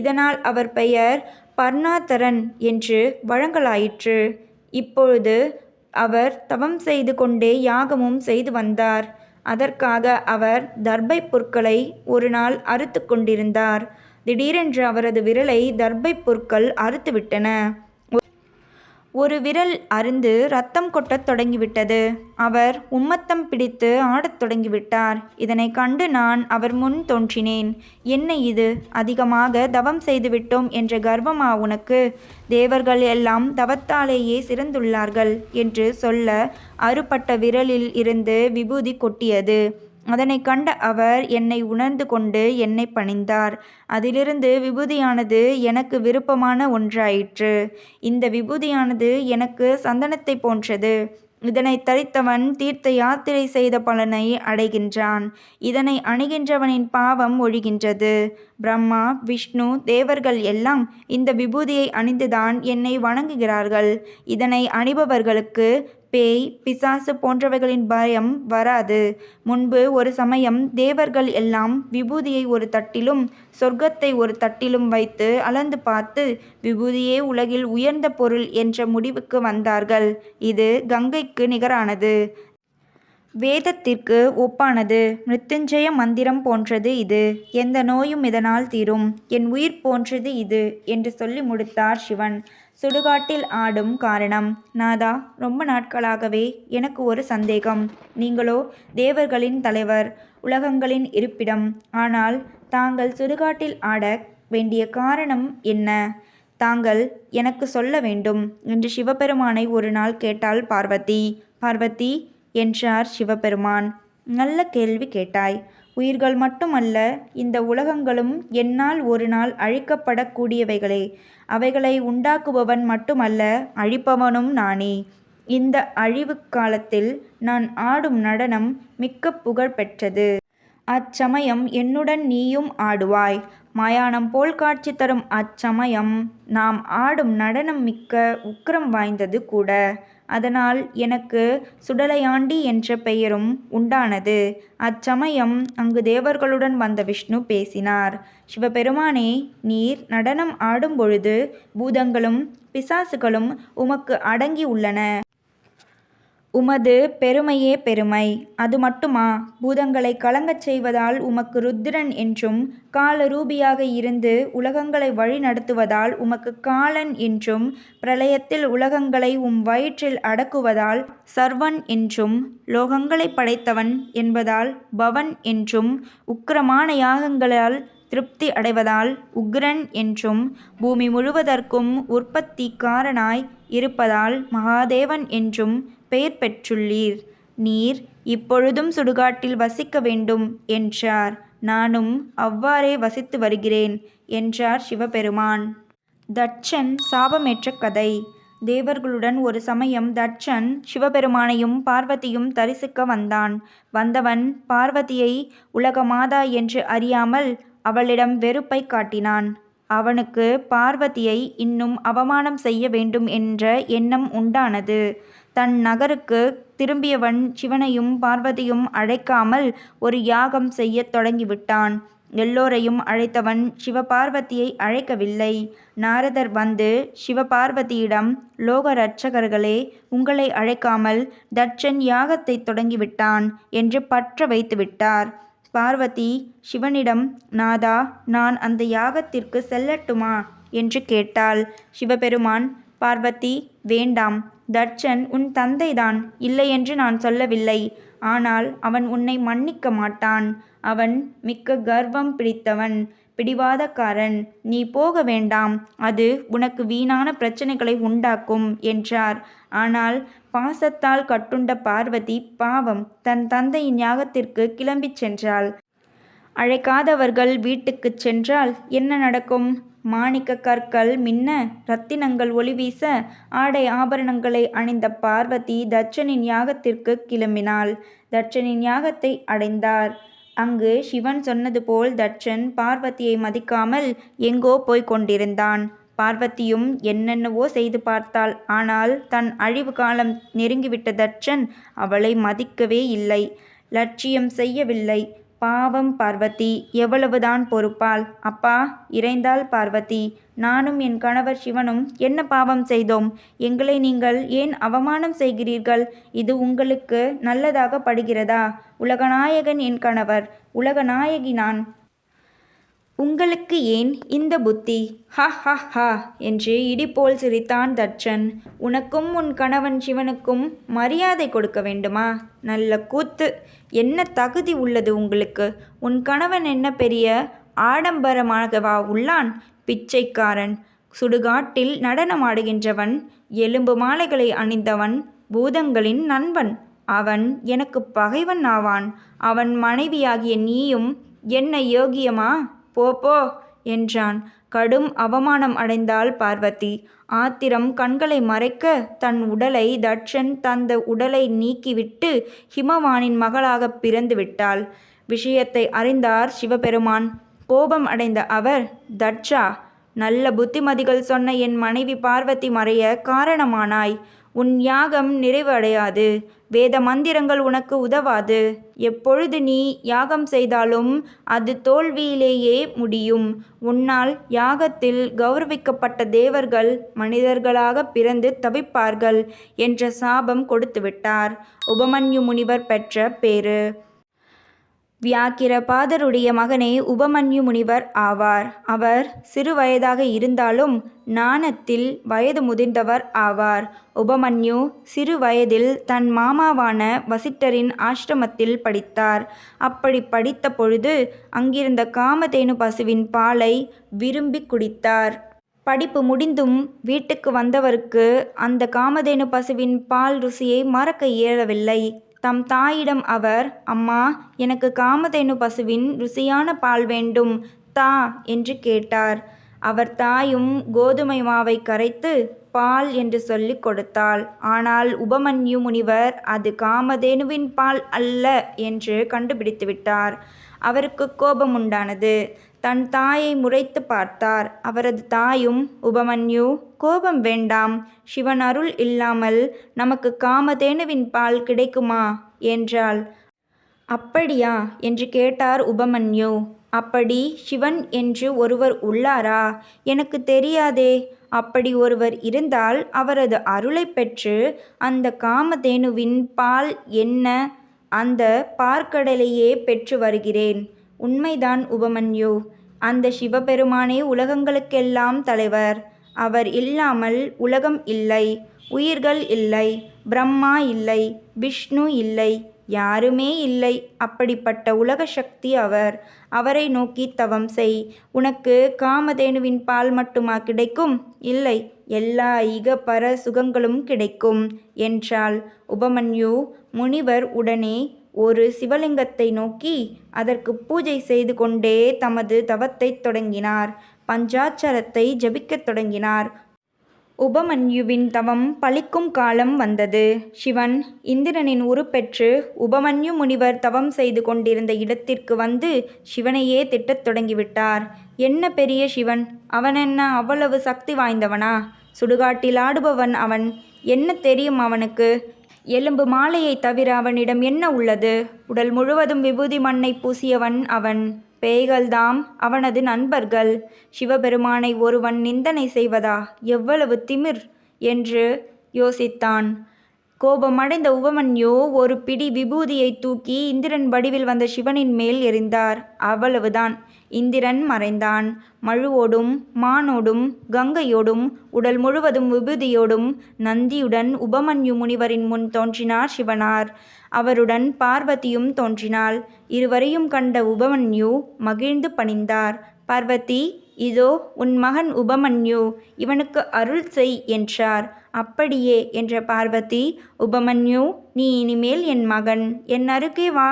இதனால் அவர் பெயர் பர்ணாதரன் என்று வழங்கலாயிற்று. இப்பொழுது அவர் தவம் செய்து கொண்டே யாகமும் செய்து வந்தார். அதற்காக அவர் தர்பை புற்களை ஒரு நாள் அறுத்து கொண்டிருந்தார். திடீரென்று அவரது விரலை தர்பை புற்கள் அறுத்துவிட்டன. ஒரு விரல் அருந்து ரத்தம் கொட்டத் தொடங்கிவிட்டது. அவர் உம்மத்தம் பிடித்து ஆடத் தொடங்கிவிட்டார். இதனை கண்டு நான் அவர் முன் தோன்றினேன். என்ன இது? அதிகமாக தவம் செய்துவிட்டோம் என்ற கர்வமா உனக்கு? தேவர்கள் எல்லாம் தவத்தாலேயே சிறந்துள்ளார்கள் என்று சொல்ல அறுபட்ட விரலில் இருந்து விபூதி கொட்டியது. அதனை கண்ட அவர் என்னை உணர்ந்து கொண்டு என்னை பணிந்தார். அதிலிருந்து விபூதியானது எனக்கு விருப்பமான ஒன்றாயிற்று. இந்த விபூதியானது எனக்கு சந்தனத்தை போன்றது. இதனை தரித்தவன் தீர்த்த யாத்திரை செய்த பலனை அடைகின்றான். இதனை அணுகின்றவனின் பாவம் ஒழிகின்றது. பிரம்மா, விஷ்ணு, தேவர்கள் எல்லாம் இந்த விபூதியை அணிந்துதான் என்னை வணங்குகிறார்கள். இதனை அணிபவர்களுக்கு பேய், பிசாசு போன்றவைகளின் பயம் வராது. முன்பு ஒரு சமயம் தேவர்கள் எல்லாம் விபூதியை ஒரு தட்டிலும் சொர்க்கத்தை ஒரு தட்டிலும் வைத்து அளந்து பார்த்து விபூதியே உலகில் உயர்ந்த பொருள் என்ற முடிவுக்கு வந்தார்கள். இது கங்கைக்கு நிகரானது. வேதத்திற்கு ஒப்பானது. மிருத்யுஞ்சய மந்திரம் போன்றது இது. எந்த நோயும் இதனால் தீரும். என் உயிர் போன்றது இது என்று சொல்லி முடித்தார் சிவன். சுடுகாட்டில் ஆடும் காரணம். நாதா, ரொம்ப நாட்களாகவே எனக்கு ஒரு சந்தேகம். நீங்களோ தேவர்களின் தலைவர், உலகங்களின் இருப்பிடம். ஆனால் தாங்கள் சுடுகாட்டில் ஆட வேண்டிய காரணம் என்ன? தாங்கள் எனக்கு சொல்ல வேண்டும் என்று சிவபெருமானை ஒரு நாள் கேட்டாள் பார்வதி. பார்வதி, என்றார் சிவபெருமான், நல்ல கேள்வி கேட்டாய். உயிர்கள் மட்டுமல்ல, இந்த உலகங்களும் என்னால் ஒரு நாள் அழிக்கப்படக்கூடியவைகளே. அவைகளை உண்டாக்குபவன் மட்டுமல்ல, அழிப்பவனும் நானே. இந்த அழிவு காலத்தில் நான் ஆடும் நடனம் மிக்க புகழ் பெற்றது. அச்சமயம் என்னுடன் நீயும் ஆடுவாய். மயானம் போல் காட்சி தரும் அச்சமயம் நாம் ஆடும் நடனம் மிக்க உக்கிரம் வாய்ந்தது கூட. அதனால் எனக்கு சுடலையாண்டி என்ற பெயரும் உண்டானது. அச்சமயம் அங்கு தேவர்களுடன் வந்த விஷ்ணு பேசினார். சிவபெருமானே, நீர் நடனம் ஆடும் பொழுது பூதங்களும் பிசாசுகளும் உமக்கு அடங்கி உள்ளன. உமது பெருமையே பெருமை. அது மட்டுமா? பூதங்களை கலங்கச் செய்வதால் உமக்கு ருத்திரன் என்றும், காலரூபியாக இருந்து உலகங்களை வழி நடத்துவதால் உமக்கு காலன் என்றும், பிரளயத்தில் உலகங்களை உம் வயிற்றில் அடக்குவதால் சர்வன் என்றும், லோகங்களைப் படைத்தவன் என்பதால் பவன் என்றும், உக்கிரமான யாகங்களால் திருப்தி அடைவதால் உக்ரன் என்றும், பூமி முழுவதற்கும் உற்பத்திக்காரனாய் இருப்பதால் மகாதேவன் என்றும் பெயர் பெற்றுள்ளீர். நீர் இப்பொழுதும் சுடுகாட்டில் வசிக்க வேண்டும் என்றார். நானும் அவ்வாறே வசித்து வருகிறேன் என்றார் சிவபெருமான். தட்சன் சாபமேற்ற கதை. தேவர்களுடன் ஒரு சமயம் தட்சன் சிவபெருமானையும் பார்வதியும் தரிசிக்க வந்தான். வந்தவன் பார்வதியை உலகமாதா என்று அறியாமல் அவளிடம் வெறுப்பை காட்டினான். அவனுக்கு பார்வதியை இன்னும் அவமானம் செய்ய வேண்டும் என்ற எண்ணம் உண்டானது. தன் நகருக்கு திரும்பியவன் சிவனையும் பார்வதியும் அழைக்காமல் ஒரு யாகம் செய்யத் தொடங்கிவிட்டான். எல்லோரையும் அழைத்தவன் சிவபார்வதியை அழைக்கவில்லை. நாரதர் வந்து சிவபார்வதியிடம், லோக ரட்சகர்களே, உங்களை அழைக்காமல் தட்சன் யாகத்தை தொடங்கிவிட்டான் என்று பற்ற வைத்துவிட்டார். பார்வதி சிவனிடம், நாதா, நான் அந்த யாகத்திற்கு செல்லட்டுமா என்று கேட்டாள். சிவபெருமான், பார்வதி, வேண்டாம். தட்சன் உன் தந்தைதான், இல்லையென்று நான் சொல்லவில்லை. ஆனால் அவன் உன்னை மன்னிக்க மாட்டான். அவன் மிக்க கர்வம் பிடித்தவன், பிடிவாதக்காரன். நீ போக வேண்டாம், அது உனக்கு வீணான பிரச்சனைகளை உண்டாக்கும் என்றார். ஆனால் பாசத்தால் கட்டுண்ட பார்வதி பாவம் தன் தந்தையின் யாகத்திற்கு கிளம்பிச் சென்றாள். அழைக்காதவர்கள் வீட்டுக்குச் சென்றால் என்ன நடக்கும்? மாணிக்க கற்கள் மின்ன, ரத்தினங்கள் ஒளிவீச, ஆடை ஆபரணங்களை அணிந்த பார்வதி தட்சனின் யாகத்திற்கு கிளம்பினாள். தட்சனின் யாகத்தை அடைந்தார். அங்கு சிவன் சொன்னது போல் தட்சன் பார்வதியை மதிக்காமல் எங்கோ போய்க் கொண்டிருந்தான். பார்வதியும் என்னென்னவோ செய்து பார்த்தாள். ஆனால் தன் அழிவு காலம் நெருங்கிவிட்ட தட்சன் அவளை மதிக்கவே இல்லை, லட்சியம் செய்யவில்லை. பாவம் பார்வதி, எவ்வளவுதான் பொறுப்பாள்? அப்பா, இறைந்தாள் பார்வதி. நானும் என் கணவர் சிவனும் என்ன பாவம் செய்தோம்? எங்களை நீங்கள் ஏன் அவமானம் செய்கிறீர்கள்? இது உங்களுக்கு நல்லதாக படுகிறதா? உலகநாயகன் என் கணவர், உலகநாயகி நான். உங்களுக்கு ஏன் இந்த புத்தி? ஹ ஹ ஹ என்று இடிபோல் சிரித்தான் தட்சன். உனக்கும் உன் கணவன் சிவனுக்கும் மரியாதை கொடுக்க வேண்டுமா? நல்ல கூத்து! என்ன தகுதி உள்ளது உங்களுக்கு? உன் கணவன் என்ன பெரிய ஆடம்பரமாகவா உள்ளான்? பிச்சைக்காரன், சுடுகாட்டில் நடனமாடுகின்றவன், எலும்பு மாலைகளை அணிந்தவன், பூதங்களின் நண்பன். அவன் எனக்கு பகைவன் ஆவான். அவன் மனைவியாகிய நீயும் என்ன யோகியமா? போ போ என்றான். கடும் அவமானம் அடைந்தாள் பார்வதி. ஆத்திரம் கண்களை மறைக்க தன் உடலை, தட்சன் தந்த உடலை நீக்கிவிட்டு ஹிமவானின் மகளாக பிறந்து விட்டாள். விஷயத்தை அறிந்தார் சிவபெருமான். கோபம் அடைந்த அவர், தட்சா, நல்ல புத்திமதிகள் சொன்ன என் மனைவி பார்வதி மறைய காரணமானாய். உன் யாகம் நிறைவு அடையாது. வேத மந்திரங்கள் உனக்கு உதவாது. எப்பொழுது நீ யாகம் செய்தாலும் அது தோல்வியிலேயே முடியும். உன்னால் யாகத்தில் கௌரவிக்கப்பட்ட தேவர்கள் மனிதர்களாக பிறந்து தவிப்பார்கள் என்ற சாபம் கொடுத்துவிட்டார். உபமன்யு முனிவர் பெற்ற பேறு. வியாக்கிரபாதருடைய மகனே உபமன்யு முனிவர் ஆவார். அவர் சிறு வயதாக இருந்தாலும் ஞானத்தில் வயது முதிர்ந்தவர் ஆவார். உபமன்யு சிறு வயதில் தன் மாமாவான வசிட்டரின் ஆசிரமத்தில் படித்தார். அப்படி படித்த பொழுது அங்கிருந்த காமதேனு பசுவின் பாலை விரும்பி குடித்தார். படிப்பு முடிந்தும் வீட்டுக்கு வந்தவருக்கு அந்த காமதேனு பசுவின் பால் ருசியை மறக்க இயலவில்லை. தம் தாயிடம் அவர், அம்மா, எனக்கு காமதேனு பசுவின் ருசியான பால் வேண்டும், தா என்று கேட்டார். அவர் தாயும் கோதுமை மாவை கரைத்து பால் என்று சொல்லி கொடுத்தாள். ஆனால் உபமன்யு முனிவர் அது காமதேனுவின் பால் அல்ல என்று கண்டுபிடித்துவிட்டார். அவருக்கு கோபம் உண்டானது. தன் தாயை முறைத்து பார்த்தார். அவரது தாயும், உபமன்யு, கோபம் வேண்டாம். சிவன் அருள் இல்லாமல் நமக்கு காமதேனுவின் பால் கிடைக்குமா என்றாள். அப்படியா என்று கேட்டார் உபமன்யு. அப்படி சிவன் என்று ஒருவர் உள்ளாரா? எனக்கு தெரியாதே. அப்படி ஒருவர் இருந்தால் அவரது அருளை பெற்று அந்த காமதேனுவின் பால் என்ன அந்த பார்க்கடலையே பெற்று வருகிறேன். உண்மைதான் உபமன்யு. அந்த சிவபெருமானே உலகங்களுக்கெல்லாம் தலைவர். அவர் இல்லாமல் உலகம் இல்லை, உயிர்கள் இல்லை, பிரம்மா இல்லை, விஷ்ணு இல்லை, யாருமே இல்லை. அப்படிப்பட்ட உலக சக்தி அவர். அவரை நோக்கி தவம் செய். உனக்கு காமதேனுவின் பால் மட்டுமா கிடைக்கும்? இல்லை, எல்லா இக பர சுகங்களும் கிடைக்கும் என்றாள். உபமன்யு முனிவர் உடனே ஒரு சிவலிங்கத்தை நோக்கி அதற்கு பூஜை செய்து கொண்டே தமது தவத்தை தொடங்கினார். பஞ்சாட்சரத்தை ஜபிக்கத் தொடங்கினார். உபமன்யுவின் தவம் பலிக்கும் காலம் வந்தது. சிவன் இந்திரனின் உருப்பெற்று உபமன்யு முனிவர் தவம் செய்து கொண்டிருந்த இடத்திற்கு வந்து சிவனையே திட்டத் தொடங்கிவிட்டார். என்ன பெரிய சிவன், அவனென்ன அவ்வளவு சக்தி வாய்ந்தவனா? சுடுகாட்டில் ஆடுபவன் அவன். என்ன தெரியும் அவனுக்கு? எலும்பு மாலையை தவிர அவனிடம் என்ன உள்ளது? உடல் முழுவதும் விபூதி மண்ணை பூசியவன் அவன். பேய்கள்தாம் அவனது நண்பர்கள். சிவபெருமானை ஒருவன் நிந்தனை செய்வதா? எவ்வளவு திமிர் என்று யோசித்தான். கோபமடைந்த உபமன்யு ஒரு பிடி விபூதியை தூக்கி இந்திரன் வடிவில் வந்த சிவனின் மேல் எறிந்தார். அவ்வளவுதான். இந்திரன் மறைந்தான். மழுவோடும் மானோடும் கங்கையோடும் உடல் முழுவதும் விபூதியோடும் நந்தியுடன் உபமன்யு முனிவரின் முன் தோன்றினார் சிவனார். அவருடன் பார்வதியும் தோன்றினாள். இருவரையும் கண்ட உபமன்யு மகிழ்ந்து பணிந்தார். பார்வதி, இதோ உன் மகன் உபமன்யு, இவனுக்கு அருள் செய் என்றார். அப்படியே என்ற பார்வதி, உபமன்யு, நீ இனிமேல் என் மகன், என் அருகே வா,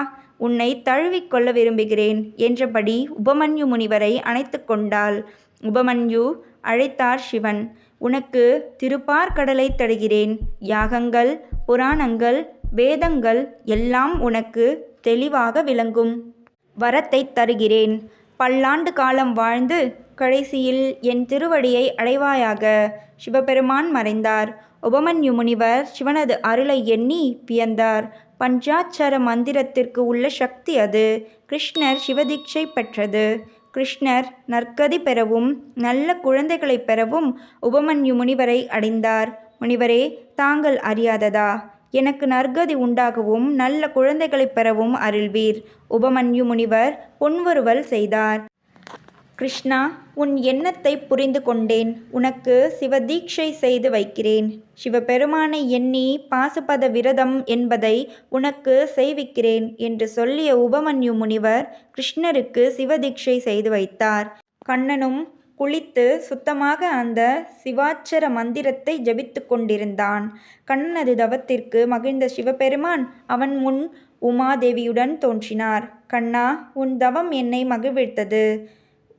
உன்னை தழுவிக்கொள்ள விரும்புகிறேன் என்றபடி உபமன்யு முனிவரை அணைத்து கொண்டாள். உபமன்யு அழைத்தார் சிவன். உனக்கு திருப்பார்கடலை தருகிறேன். யாகங்கள், புராணங்கள், வேதங்கள் எல்லாம் உனக்கு தெளிவாக விளங்கும். வரத்தை தருகிறேன். பல்லாண்டு காலம் வாழ்ந்து கடைசியில் என் திருவடியை அடைவாயாக. சிவபெருமான் மறைந்தார். உபமன்யு முனிவர் சிவனது அருளை எண்ணி வியந்தார். பஞ்சாட்சர மந்திரத்திற்கு உள்ள சக்தி அது. கிருஷ்ணர் சிவதீட்சை பெற்றது. கிருஷ்ணர் நற்கதி பெறவும் நல்ல குழந்தைகளை பெறவும் உபமன்யு முனிவரை அடைந்தார். முனிவரே, தாங்கள் அறியாததா? எனக்கு நற்கதி உண்டாகவும் நல்ல குழந்தைகளை பெறவும் அருள்வீர். உபமன்யு முனிவர் பொன்வருவல் செய்தார். கிருஷ்ணா, உன் எண்ணத்தை புரிந்து கொண்டேன். உனக்கு சிவதீட்சை செய்து வைக்கிறேன். சிவபெருமானை எண்ணி பாசுபத விரதம் என்பதை உனக்கு செய்விக்கிறேன் என்று சொல்லிய உபமன்யு முனிவர் கிருஷ்ணருக்கு சிவதீட்சை செய்து வைத்தார். கண்ணனும் குளித்து சுத்தமாக அந்த சிவாட்சர மந்திரத்தை ஜபித்து கொண்டிருந்தான். கண்ணனது தவத்திற்கு மகிழ்ந்த சிவபெருமான் அவன் முன் உமாதேவியுடன் தோன்றினார். கண்ணா, உன் தவம் என்னை மகிழ்வித்தது.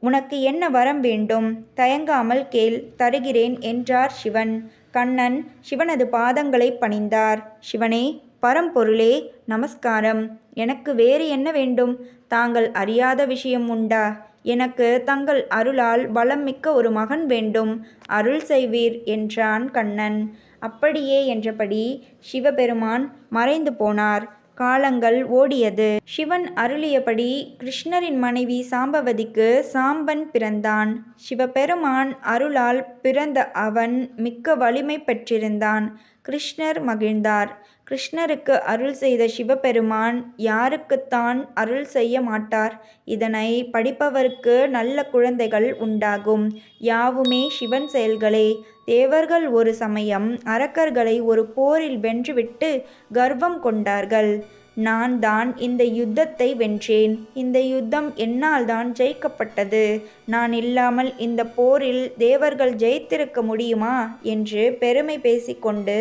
உனக்கு என்ன வரம் வேண்டும்? தயங்காமல் கேள், தருகிறேன் என்றார் சிவன். கண்ணன் சிவனது பாதங்களை பணிந்தார். சிவனே, பரம்பொருளே, நமஸ்காரம். எனக்கு வேறு என்ன வேண்டும்? தாங்கள் அறியாத விஷயம் உண்டா? எனக்கு தங்கள் அருளால் பலம் மிக்க ஒரு மகன் வேண்டும். அருள் செய்வீர் என்றான் கண்ணன். அப்படியே என்றபடி சிவபெருமான் மறைந்து போனார். காலங்கள் ஓடியது. சிவன் அருளியபடி கிருஷ்ணரின் மனைவி சாம்பவதிக்கு சாம்பன் பிறந்தான். சிவபெருமான் அருளால் பிறந்த அவன் மிக்க வலிமை பெற்றிருந்தான். கிருஷ்ணர் மகிழ்ந்தார். கிருஷ்ணருக்கு அருள் செய்த சிவபெருமான் யாருக்குத்தான் அருள் செய்ய மாட்டார்? இதனை படிப்பவருக்கு நல்ல குழந்தைகள் உண்டாகும். யாவுமே சிவன் செயல்களே. தேவர்கள் ஒரு சமயம் அரக்கர்களை ஒரு போரில் வென்றுவிட்டு கர்வம் கொண்டார்கள். நான் தான் இந்த யுத்தத்தை வென்றேன். இந்த யுத்தம் என்னால் தான் ஜெயிக்கப்பட்டது. நான் இல்லாமல் இந்த போரில் தேவர்கள் ஜெயித்திருக்க முடியுமா என்று பெருமை பேசிக்கொண்டு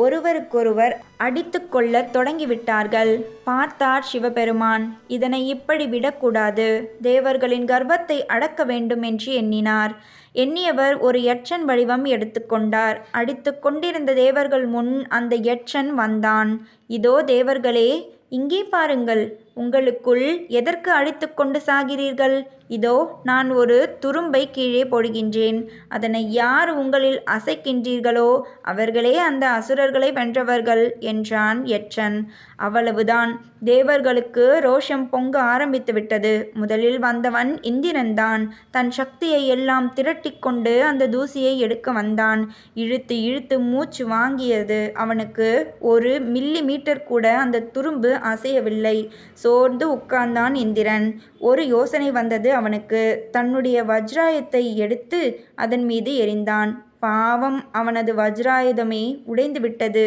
ஒருவருக்கொருவர் அடித்து கொள்ள தொடங்கிவிட்டார்கள். பார்த்தார் சிவபெருமான். இதனை இப்படி விடக்கூடாது. தேவர்களின் கர்வத்தை அடக்க வேண்டும் என்று எண்ணினார். எண்ணியவர் ஒரு யட்சன் வடிவம் எடுத்துக்கொண்டார். அடித்து கொண்டிருந்த தேவர்கள் முன் அந்த யட்சன் வந்தான். இதோ தேவர்களே, இங்கே பாருங்கள். உங்களுக்குள் எதற்கு அடித்து கொண்டு சாகிறீர்கள்? இதோ நான் ஒரு துரும்பை கீழே போடுகின்றேன். அதனை யார் உங்களில் அசைக்கின்றீர்களோ அவர்களே அந்த அசுரர்களை வென்றவர்கள் என்றான் யட்சன். அவ்வளவுதான். தேவர்களுக்கு ரோஷம் பொங்க ஆரம்பித்து விட்டது. முதலில் வந்தவன் இந்திரன்தான். தன் சக்தியை எல்லாம் திரட்டி கொண்டு அந்த தூசியை எடுக்க வந்தான். இழுத்து இழுத்து மூச்சு வாங்கியது அவனுக்கு. 1 மில்லி மீட்டர் கூட அந்த துரும்பு அசையவில்லை. சோர்ந்து உட்கார்ந்தான் இந்திரன். ஒரு யோசனை வந்தது அவனுக்கு. தன்னுடைய வஜ்ராயத்தை எடுத்து அதன் மீது எறிந்தான். பாவம், அவனது வஜ்ராயுதமே உடைந்து விட்டது.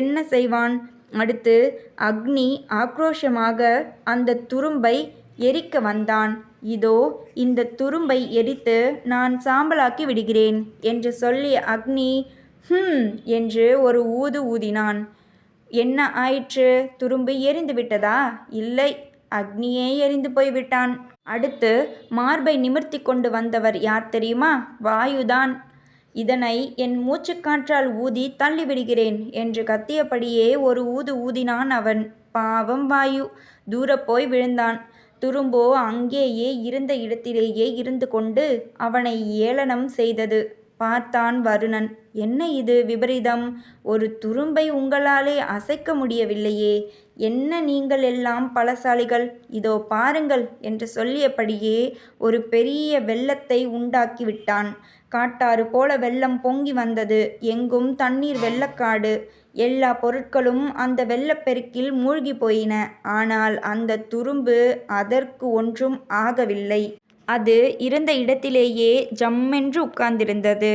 என்ன செய்வான்? அடுத்து அக்னி ஆக்ரோஷமாக அந்த துரும்பை எரிக்க வந்தான். இதோ இந்த துரும்பை எரித்து நான் சாம்பலாக்கி விடுகிறேன் என்று சொல்லிய அக்னி என்று ஒரு ஊது ஊதினான். என்ன ஆயிற்று? துரும்பு எரிந்து விட்டதா? இல்லை, அக்னியே எரிந்து போய்விட்டான். அடுத்து மார்பை நிமிர்த்தி கொண்டு வந்தவர் யார் தெரியுமா? வாயுதான். இதனை என் மூச்சுக்காற்றால் ஊதி தள்ளிவிடுகிறேன் என்று கத்தியபடியே ஒரு ஊது ஊதினான் அவன். பாவம் வாயு தூர போய் விழுந்தான். துரும்போ அங்கேயே இருந்த இடத்திலேயே இருந்து கொண்டு அவனை ஏளனம் செய்தது. பார்த்தான் வருணன். என்ன இது விபரீதம்? ஒரு துரும்பை உங்களாலே அசைக்க முடியவில்லையே. என்ன நீங்கள் எல்லாம் பலசாலிகள், இதோ பாருங்கள் என்று சொல்லியபடியே ஒரு பெரிய வெள்ளத்தை உண்டாக்கி விட்டான். காட்டாறு போல வெள்ளம் பொங்கி வந்தது. எங்கும் தண்ணீர் வெள்ளக்காடு. எல்லா பொருட்களும் அந்த வெள்ளப்பெருக்கில் மூழ்கி போயின. ஆனால் அந்த துரும்பு அதற்கு ஒன்றும் ஆகவில்லை. அது இருந்த இடத்திலேயே ஜம்மென்று உட்கார்ந்திருந்தது.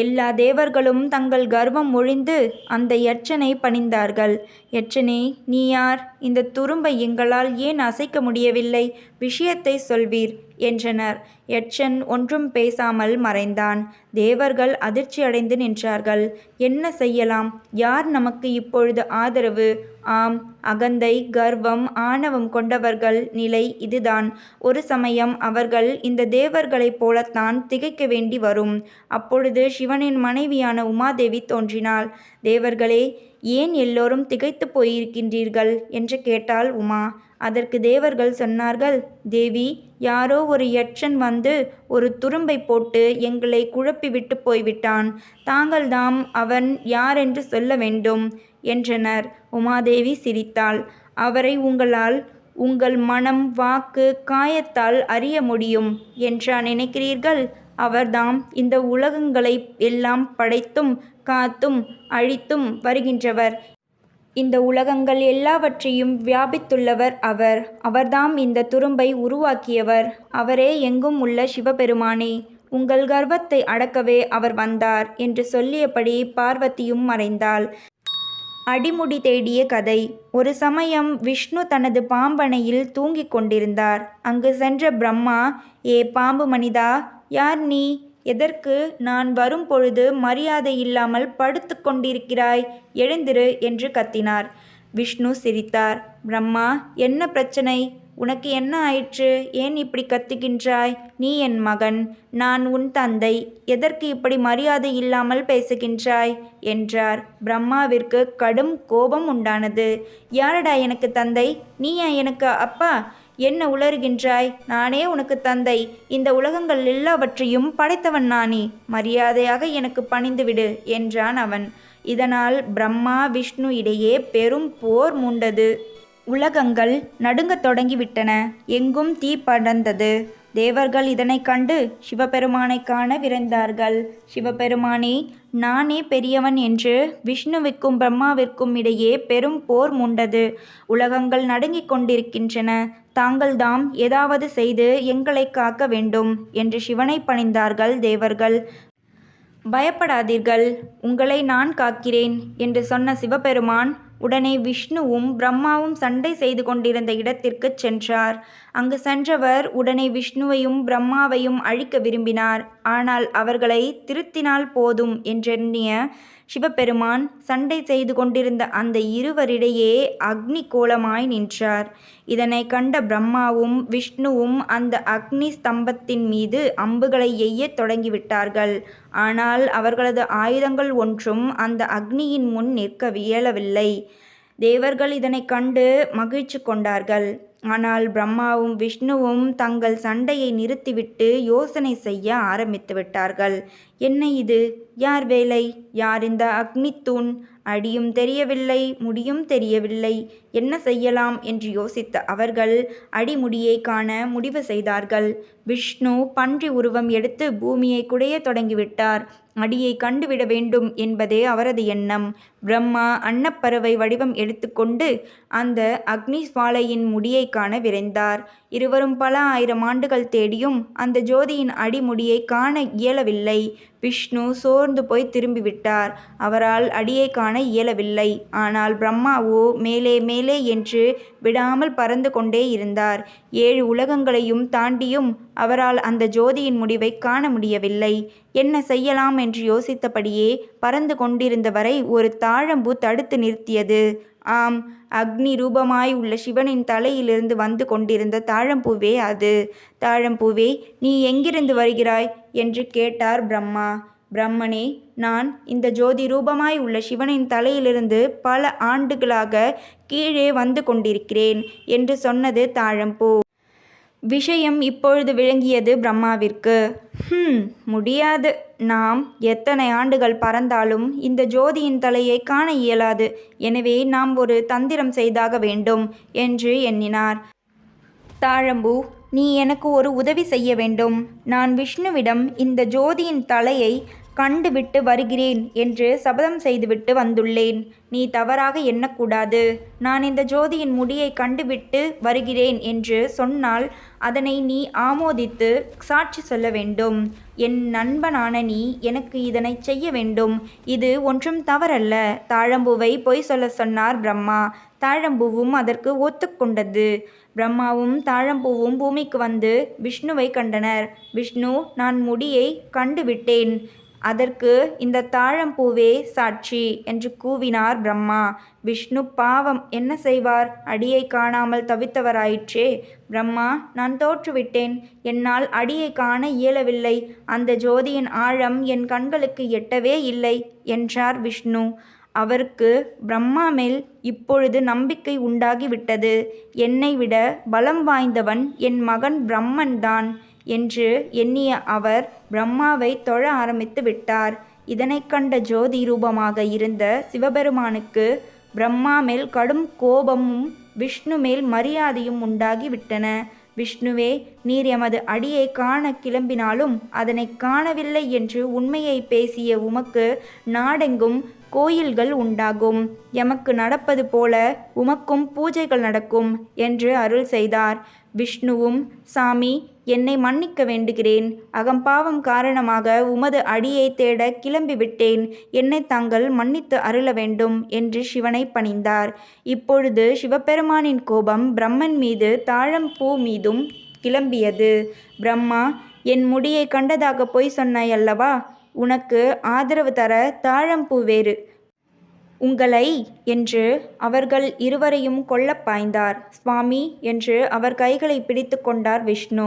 எல்லா தேவர்களும் தங்கள் கர்வம் ஒழிந்து அந்த யட்சனை பணிந்தார்கள். யட்சனே, நீ யார்? இந்த துரும்பை எங்களால் ஏன் அசைக்க முடியவில்லை? விஷயத்தை சொல்வீர் என்றனர். யட்சன் ஒன்றும் பேசாமல் மறைந்தான். தேவர்கள் அதிர்ச்சியடைந்து நின்றார்கள். என்ன செய்யலாம்? யார் நமக்கு இப்பொழுது ஆதரவு? ஆம், அகந்தை, கர்வம், ஆணவம் கொண்டவர்கள் நிலை இதுதான். ஒரு சமயம் அவர்கள் இந்த தேவர்களைப் போலத்தான் திகைக்க வேண்டி வரும். அப்பொழுது சிவனின் மனைவியான உமாதேவி தோன்றினாள். தேவர்களே, ஏன் எல்லோரும் திகைத்து போயிருக்கின்றீர்கள் என்று கேட்டாள் உமா. அதற்கு தேவர்கள் சொன்னார்கள், தேவி, யாரோ ஒரு யட்சன் வந்து ஒரு துரும்பை போட்டு எங்களை குழப்பி விட்டு போய்விட்டான். தாங்கள்தாம் அவன் யாரென்று சொல்ல வேண்டும் என்றனர். உமாதேவி சிரித்தாள். அவரை உங்களால் உங்கள் மனம், வாக்கு, காயத்தால் அறிய முடியும் என்றா நினைக்கிறீர்கள்? அவர்தாம் இந்த உலகங்களை எல்லாம் படைத்தும் காத்தும் அழித்தும் வருகின்றவர். இந்த உலகங்கள் எல்லாவற்றையும் வியாபித்துள்ளவர் அவர். அவர்தாம் இந்த துரும்பை உருவாக்கியவர். அவரே எங்கும் உள்ள சிவபெருமானே. உங்கள் கர்வத்தை அடக்கவே அவர் வந்தார் என்று சொல்லியபடி பார்வதியும் மறைந்தாள். அடிமுடி தேடிய கதை. ஒரு சமயம் விஷ்ணு தனது பாம்பனையில் தூங்கிக் கொண்டிருந்தார். அங்கு சென்ற பிரம்மா, ஏ பாம்பு மனிதா, யார் நீ? எதற்கு நான் வரும் பொழுது மரியாதை இல்லாமல் படுத்து கொண்டிருக்கிறாய்? எழுந்திரு என்று கத்தினார். விஷ்ணு சிரித்தார். பிரம்மா, என்ன பிரச்சனை? உனக்கு என்ன ஆயிற்று? ஏன் இப்படி கத்துகின்றாய்? நீ என் மகன், நான் உன் தந்தை. எதற்கு இப்படி மரியாதை இல்லாமல் பேசுகின்றாய் என்றார். பிரம்மாவிற்கு கடும் கோபம் உண்டானது. யாரடா எனக்கு தந்தை? நீயா எனக்கு அப்பா? என்ன உளறுகின்றாய்? நானே உனக்கு தந்தை. இந்த உலகங்கள் எல்லாவற்றையும் படைத்தவன் நானே. மரியாதையாக எனக்கு பணிந்துவிடு என்றான் அவன். இதனால் பிரம்மா விஷ்ணு இடையே பெரும் போர் மூண்டது. உலகங்கள் நடுங்கத் தொடங்கிவிட்டன. எங்கும் தீ படர்ந்தது. தேவர்கள் இதனை கண்டு சிவபெருமானை காண விரைந்தார்கள். சிவபெருமானே, நானே பெரியவன் என்று விஷ்ணுவிற்கும் பிரம்மாவிற்கும் இடையே பெரும் போர் மூண்டது. உலகங்கள் நடுங்கிக் கொண்டிருக்கின்றன. தாங்கள்தாம் ஏதாவது செய்து எங்களை காக்க வேண்டும் என்று சிவனை பணிந்தார்கள் தேவர்கள். பயப்படாதீர்கள், உங்களை நான் காக்கிறேன் என்று சொன்ன சிவபெருமான் உடனே விஷ்ணுவும் பிரம்மாவும் சண்டை செய்து கொண்டிருந்த இடத்திற்கு சென்றார். அங்கு சென்றவர் உடனே விஷ்ணுவையும் பிரம்மாவையும் அழிக்க விரும்பினார். ஆனால் அவர்களை திருத்தினால் போதும் என்றெண்ணிய சிவபெருமான் சண்டை செய்து கொண்டிருந்த அந்த இருவரிடையே அக்னி கோலமாய் நின்றார். இதனை கண்ட பிரம்மாவும் விஷ்ணுவும் அந்த அக்னி ஸ்தம்பத்தின் மீது அம்புகளை எய்யத் தொடங்கிவிட்டார்கள். ஆனால் அவர்களது ஆயுதங்கள் ஒன்றும் அந்த அக்னியின் முன் நிற்க இயலவில்லை. தேவர்கள் இதனை கண்டு மகிழ்ச்சி கொண்டார்கள். ஆனால் பிரம்மாவும் விஷ்ணுவும் தங்கள் சண்டையை நிறுத்திவிட்டு யோசனை செய்ய ஆரம்பித்து விட்டார்கள். என்ன இது? யார் வேலை? யார் இந்த அக்னித்தூண்? அடியும் தெரியவில்லை, முடியும் தெரியவில்லை. என்ன செய்யலாம் என்று யோசித்த அவர்கள் அடிமுடியை காண முடிவு செய்தார்கள். விஷ்ணு பன்றி உருவம் எடுத்து பூமியை குடைய தொடங்கிவிட்டார். அடியை கண்டுவிட வேண்டும் என்பதே அவரது எண்ணம். பிரம்மா அன்னப்பறவை வடிவம் எடுத்துக்கொண்டு அந்த அக்னி சுவாலையின் முடியை காண விரைந்தார். இருவரும் பல ஆயிரம் ஆண்டுகள் தேடியும் அந்த ஜோதியின் அடிமுடியை காண இயலவில்லை. விஷ்ணு சோர்ந்து போய் திரும்பிவிட்டார். அவரால் அடியை காண இயலவில்லை. ஆனால் பிரம்மாவோ மேலே மேலே என்று விடாமல் பறந்து கொண்டே இருந்தார். 7 உலகங்களையும் தாண்டியும் அவரால் அந்த ஜோதியின் முடிவை காண முடியவில்லை. என்ன செய்யலாம் என்று யோசித்தபடியே பறந்து கொண்டிருந்த வரை ஒரு தாழம்பூ தடுத்து நிறுத்தியது. ஆம், அக்னி ரூபமாய் உள்ள சிவனின் தலையிலிருந்து வந்து கொண்டிருந்த தாழம்பூவே அது. தாழம்பூவே, நீ எங்கிருந்து வருகிறாய் என்று கேட்டார் பிரம்மா. பிரம்மனே, நான் இந்த ஜோதி ரூபமாய் உள்ள சிவனின் தலையிலிருந்து பல ஆண்டுகளாக கீழே வந்து கொண்டிருக்கிறேன் என்று சொன்னது தாழம்பூ. விஷயம் இப்பொழுது விளங்கியது பிரம்மாவிற்கு. முடியாது. நாம் எத்தனை ஆண்டுகள் பறந்தாலும் இந்த ஜோதியின் தலையை காண இயலாது. எனவே நாம் ஒரு தந்திரம் செய்தாக வேண்டும் என்று எண்ணினார். தாழம்பூ, நீ எனக்கு ஒரு உதவி செய்ய வேண்டும். நான் விஷ்ணுவிடம் இந்த ஜோதியின் தலையை கண்டுவிட்டு வருகிறேன் என்று சபதம் செய்துவிட்டு வந்துள்ளேன். நீ தவறாக எண்ணக்கூடாது. நான் இந்த ஜோதியின் முடியை கண்டுவிட்டு வருகிறேன் என்று சொன்னால் அதனை நீ ஆமோதித்து சாட்சி சொல்ல வேண்டும். என் நண்பனான நீ எனக்கு இதனை செய்ய வேண்டும். இது ஒன்றும் தவறல்ல. தாழம்பூவை பொய் சொல்ல சொன்னார் பிரம்மா. தாழம்பூவும் அதற்கு ஒத்துக்கொண்டது. பிரம்மாவும் தாழம்பூவும் பூமிக்கு வந்து விஷ்ணுவை கண்டனர். விஷ்ணு, நான் முடியை கண்டுவிட்டேன். அதற்கு இந்த தாழம்பூவே சாட்சி என்று கூவினார் பிரம்மா. விஷ்ணு பாவம் என்ன செய்வார்? அடியை காணாமல் தவித்தவராயிற்றே. பிரம்மா, நான் தோற்றுவிட்டேன். என்னால் அடியை காண இயலவில்லை. அந்த ஜோதியின் ஆழம் என் கண்களுக்கு எட்டவே இல்லை என்றார் விஷ்ணு. அவருக்கு பிரம்மா மேல் இப்பொழுது நம்பிக்கை உண்டாகிவிட்டது. என்னை விட பலம் வாய்ந்தவன் என் மகன் பிரம்மன்தான் என்று எண்ணிய அவர் பிரம்மாவை தொழ ஆரம்பித்து விட்டார். இதனை கண்ட ஜோதி ரூபமாக இருந்த சிவபெருமானுக்கு பிரம்மா மேல் கடும் கோபமும் விஷ்ணு மேல் மரியாதையும் உண்டாகி விட்டன. விஷ்ணுவே, நீர் எமது அடியை காண கிளம்பினாலும் அதனை காணவில்லை என்று உண்மையை பேசிய உமக்கு நாடெங்கும் கோயில்கள் உண்டாகும். எமக்கு நடப்பது போல உமக்கும் பூஜைகள் நடக்கும் என்று அருள் செய்தார். விஷ்ணுவும், சாமி, என்னை மன்னிக்க வேண்டுகிறேன். அகம்பாவம் காரணமாக உமது அடியை தேட கிளம்பிவிட்டேன். என்னை தாங்கள் மன்னித்து அருள வேண்டும் என்று சிவனை பணிந்தார். இப்பொழுது சிவபெருமானின் கோபம் பிரம்மன் மீது தாழம்பூ மீதும் கிளம்பியது. பிரம்மா, என் முடியை கண்டதாக பொய் சொன்னாய் அல்லவா? உனக்கு ஆதரவு தர தாழம்பூ வேறு உங்களை என்று அவர்கள் இருவரையும் கொல்லப் பாய்ந்தார். சுவாமி என்று அவர் கைகளை பிடித்து கொண்டார் விஷ்ணு.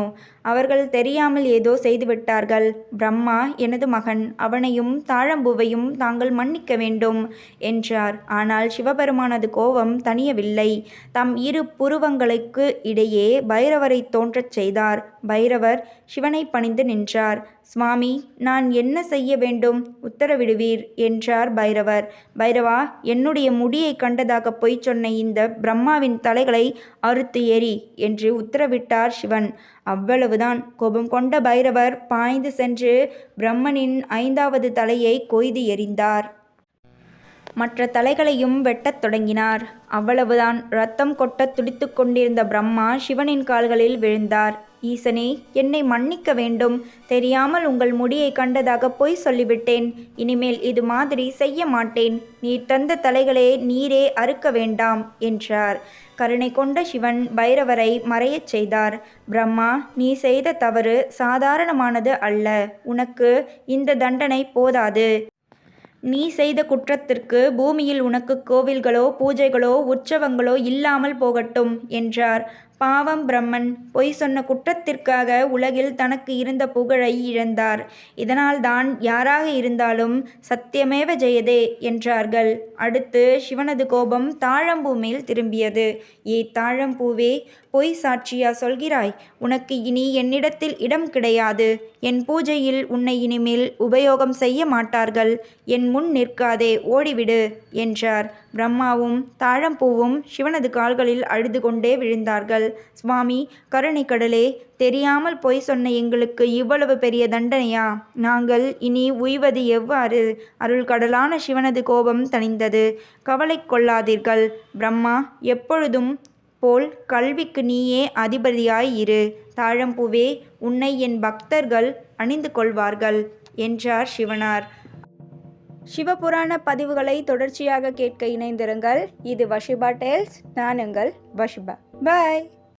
அவர்கள் தெரியாமல் ஏதோ செய்துவிட்டார்கள். பிரம்மா எனது மகன். அவனையும் தாழம்பூவையும் தாங்கள் மன்னிக்க வேண்டும் என்றார். ஆனால் சிவபெருமானது கோபம் தணியவில்லை. தம் இரு புருவங்களுக்கு இடையே பைரவரை தோன்றச் செய்தார். பைரவர் சிவனை பணிந்து நின்றார். சுவாமி, நான் என்ன செய்ய வேண்டும்? உத்தரவிடுவீர் என்றார் பைரவர். பைரவா, என்னுடைய முடியை கண்டதாக பொய் சொன்ன இந்த பிரம்மாவின் தலைகளை அறுத்து எறி என்று உத்தரவிட்டார் சிவன். அவ்வளவுதான். கோபம் கொண்ட பைரவர் பாய்ந்து சென்று பிரம்மனின் 5வது தலையை கொய்து எறிந்தார். மற்ற தலைகளையும் வெட்டத் தொடங்கினார். அவ்வளவுதான். இரத்தம் கொட்ட துடித்து கொண்டிருந்த பிரம்மா சிவனின் கால்களில் விழுந்தார். ஈசனே, என்னை மன்னிக்க வேண்டும். தெரியாமல் உங்கள் முடியை கண்டதாக பொய் சொல்லிவிட்டேன். இனிமேல் இது மாதிரி செய்ய மாட்டேன். நீர் தந்த தலைகளே நீரே அறுக்க வேண்டாம் என்றார். கருணை கொண்ட சிவன் பைரவரை மறையச் செய்தார். பிரம்மா, நீ செய்த தவறு சாதாரணமானது அல்ல. உனக்கு இந்த தண்டனை போதாது. நீ செய்த குற்றத்திற்கு பூமியில் உனக்கு கோவில்களோ பூஜைகளோ உற்சவங்களோ இல்லாமல் போகட்டும் என்றார். பாவம் பிரம்மன் பொய் சொன்ன குற்றத்திற்காக உலகில் தனக்கு இருந்த புகழை இழந்தார். இதனால்தான் யாராக இருந்தாலும் சத்தியமேவ ஜெயதே என்றார்கள். அடுத்து சிவனது கோபம் தாழம்பூ மேல் திரும்பியது. ஏ தாழம்பூவே, பொய் சாட்சியா சொல்கிறாய்? உனக்கு இனி என்னிடத்தில் இடம் கிடையாது. என் பூஜையில் உன்னை இனிமேல் உபயோகம் செய்ய மாட்டார்கள். என் முன் நிற்காதே, ஓடிவிடு என்றார். பிரம்மாவும் தாழம்பூவும் சிவனது கால்களில் அழுது கொண்டே விழுந்தார்கள். சுவாமி, கருணை கடலே, தெரியாமல் பொய் சொன்ன எங்களுக்கு இவ்வளவு பெரிய தண்டனையா? நாங்கள் இனி உய்வது எவ்வாறு? அருள் கடலான சிவனது கோபம் தணிந்தது. கவலை கொள்ளாதீர்கள். பிரம்மா எப்பொழுதும் போல் கல்விக்கு நீயே அதிபதியாய் இரு. தாழம்பூவே, உன்னை என் பக்தர்கள் அணிந்து கொள்வார்கள் என்றார் சிவனார். சிவபுராண பதிவுகளை தொடர்ச்சியாக கேட்க இணைந்திருங்கள். இது வஷிபா டேல்ஸ். நான் உங்கள் வஷிபா. பாய்.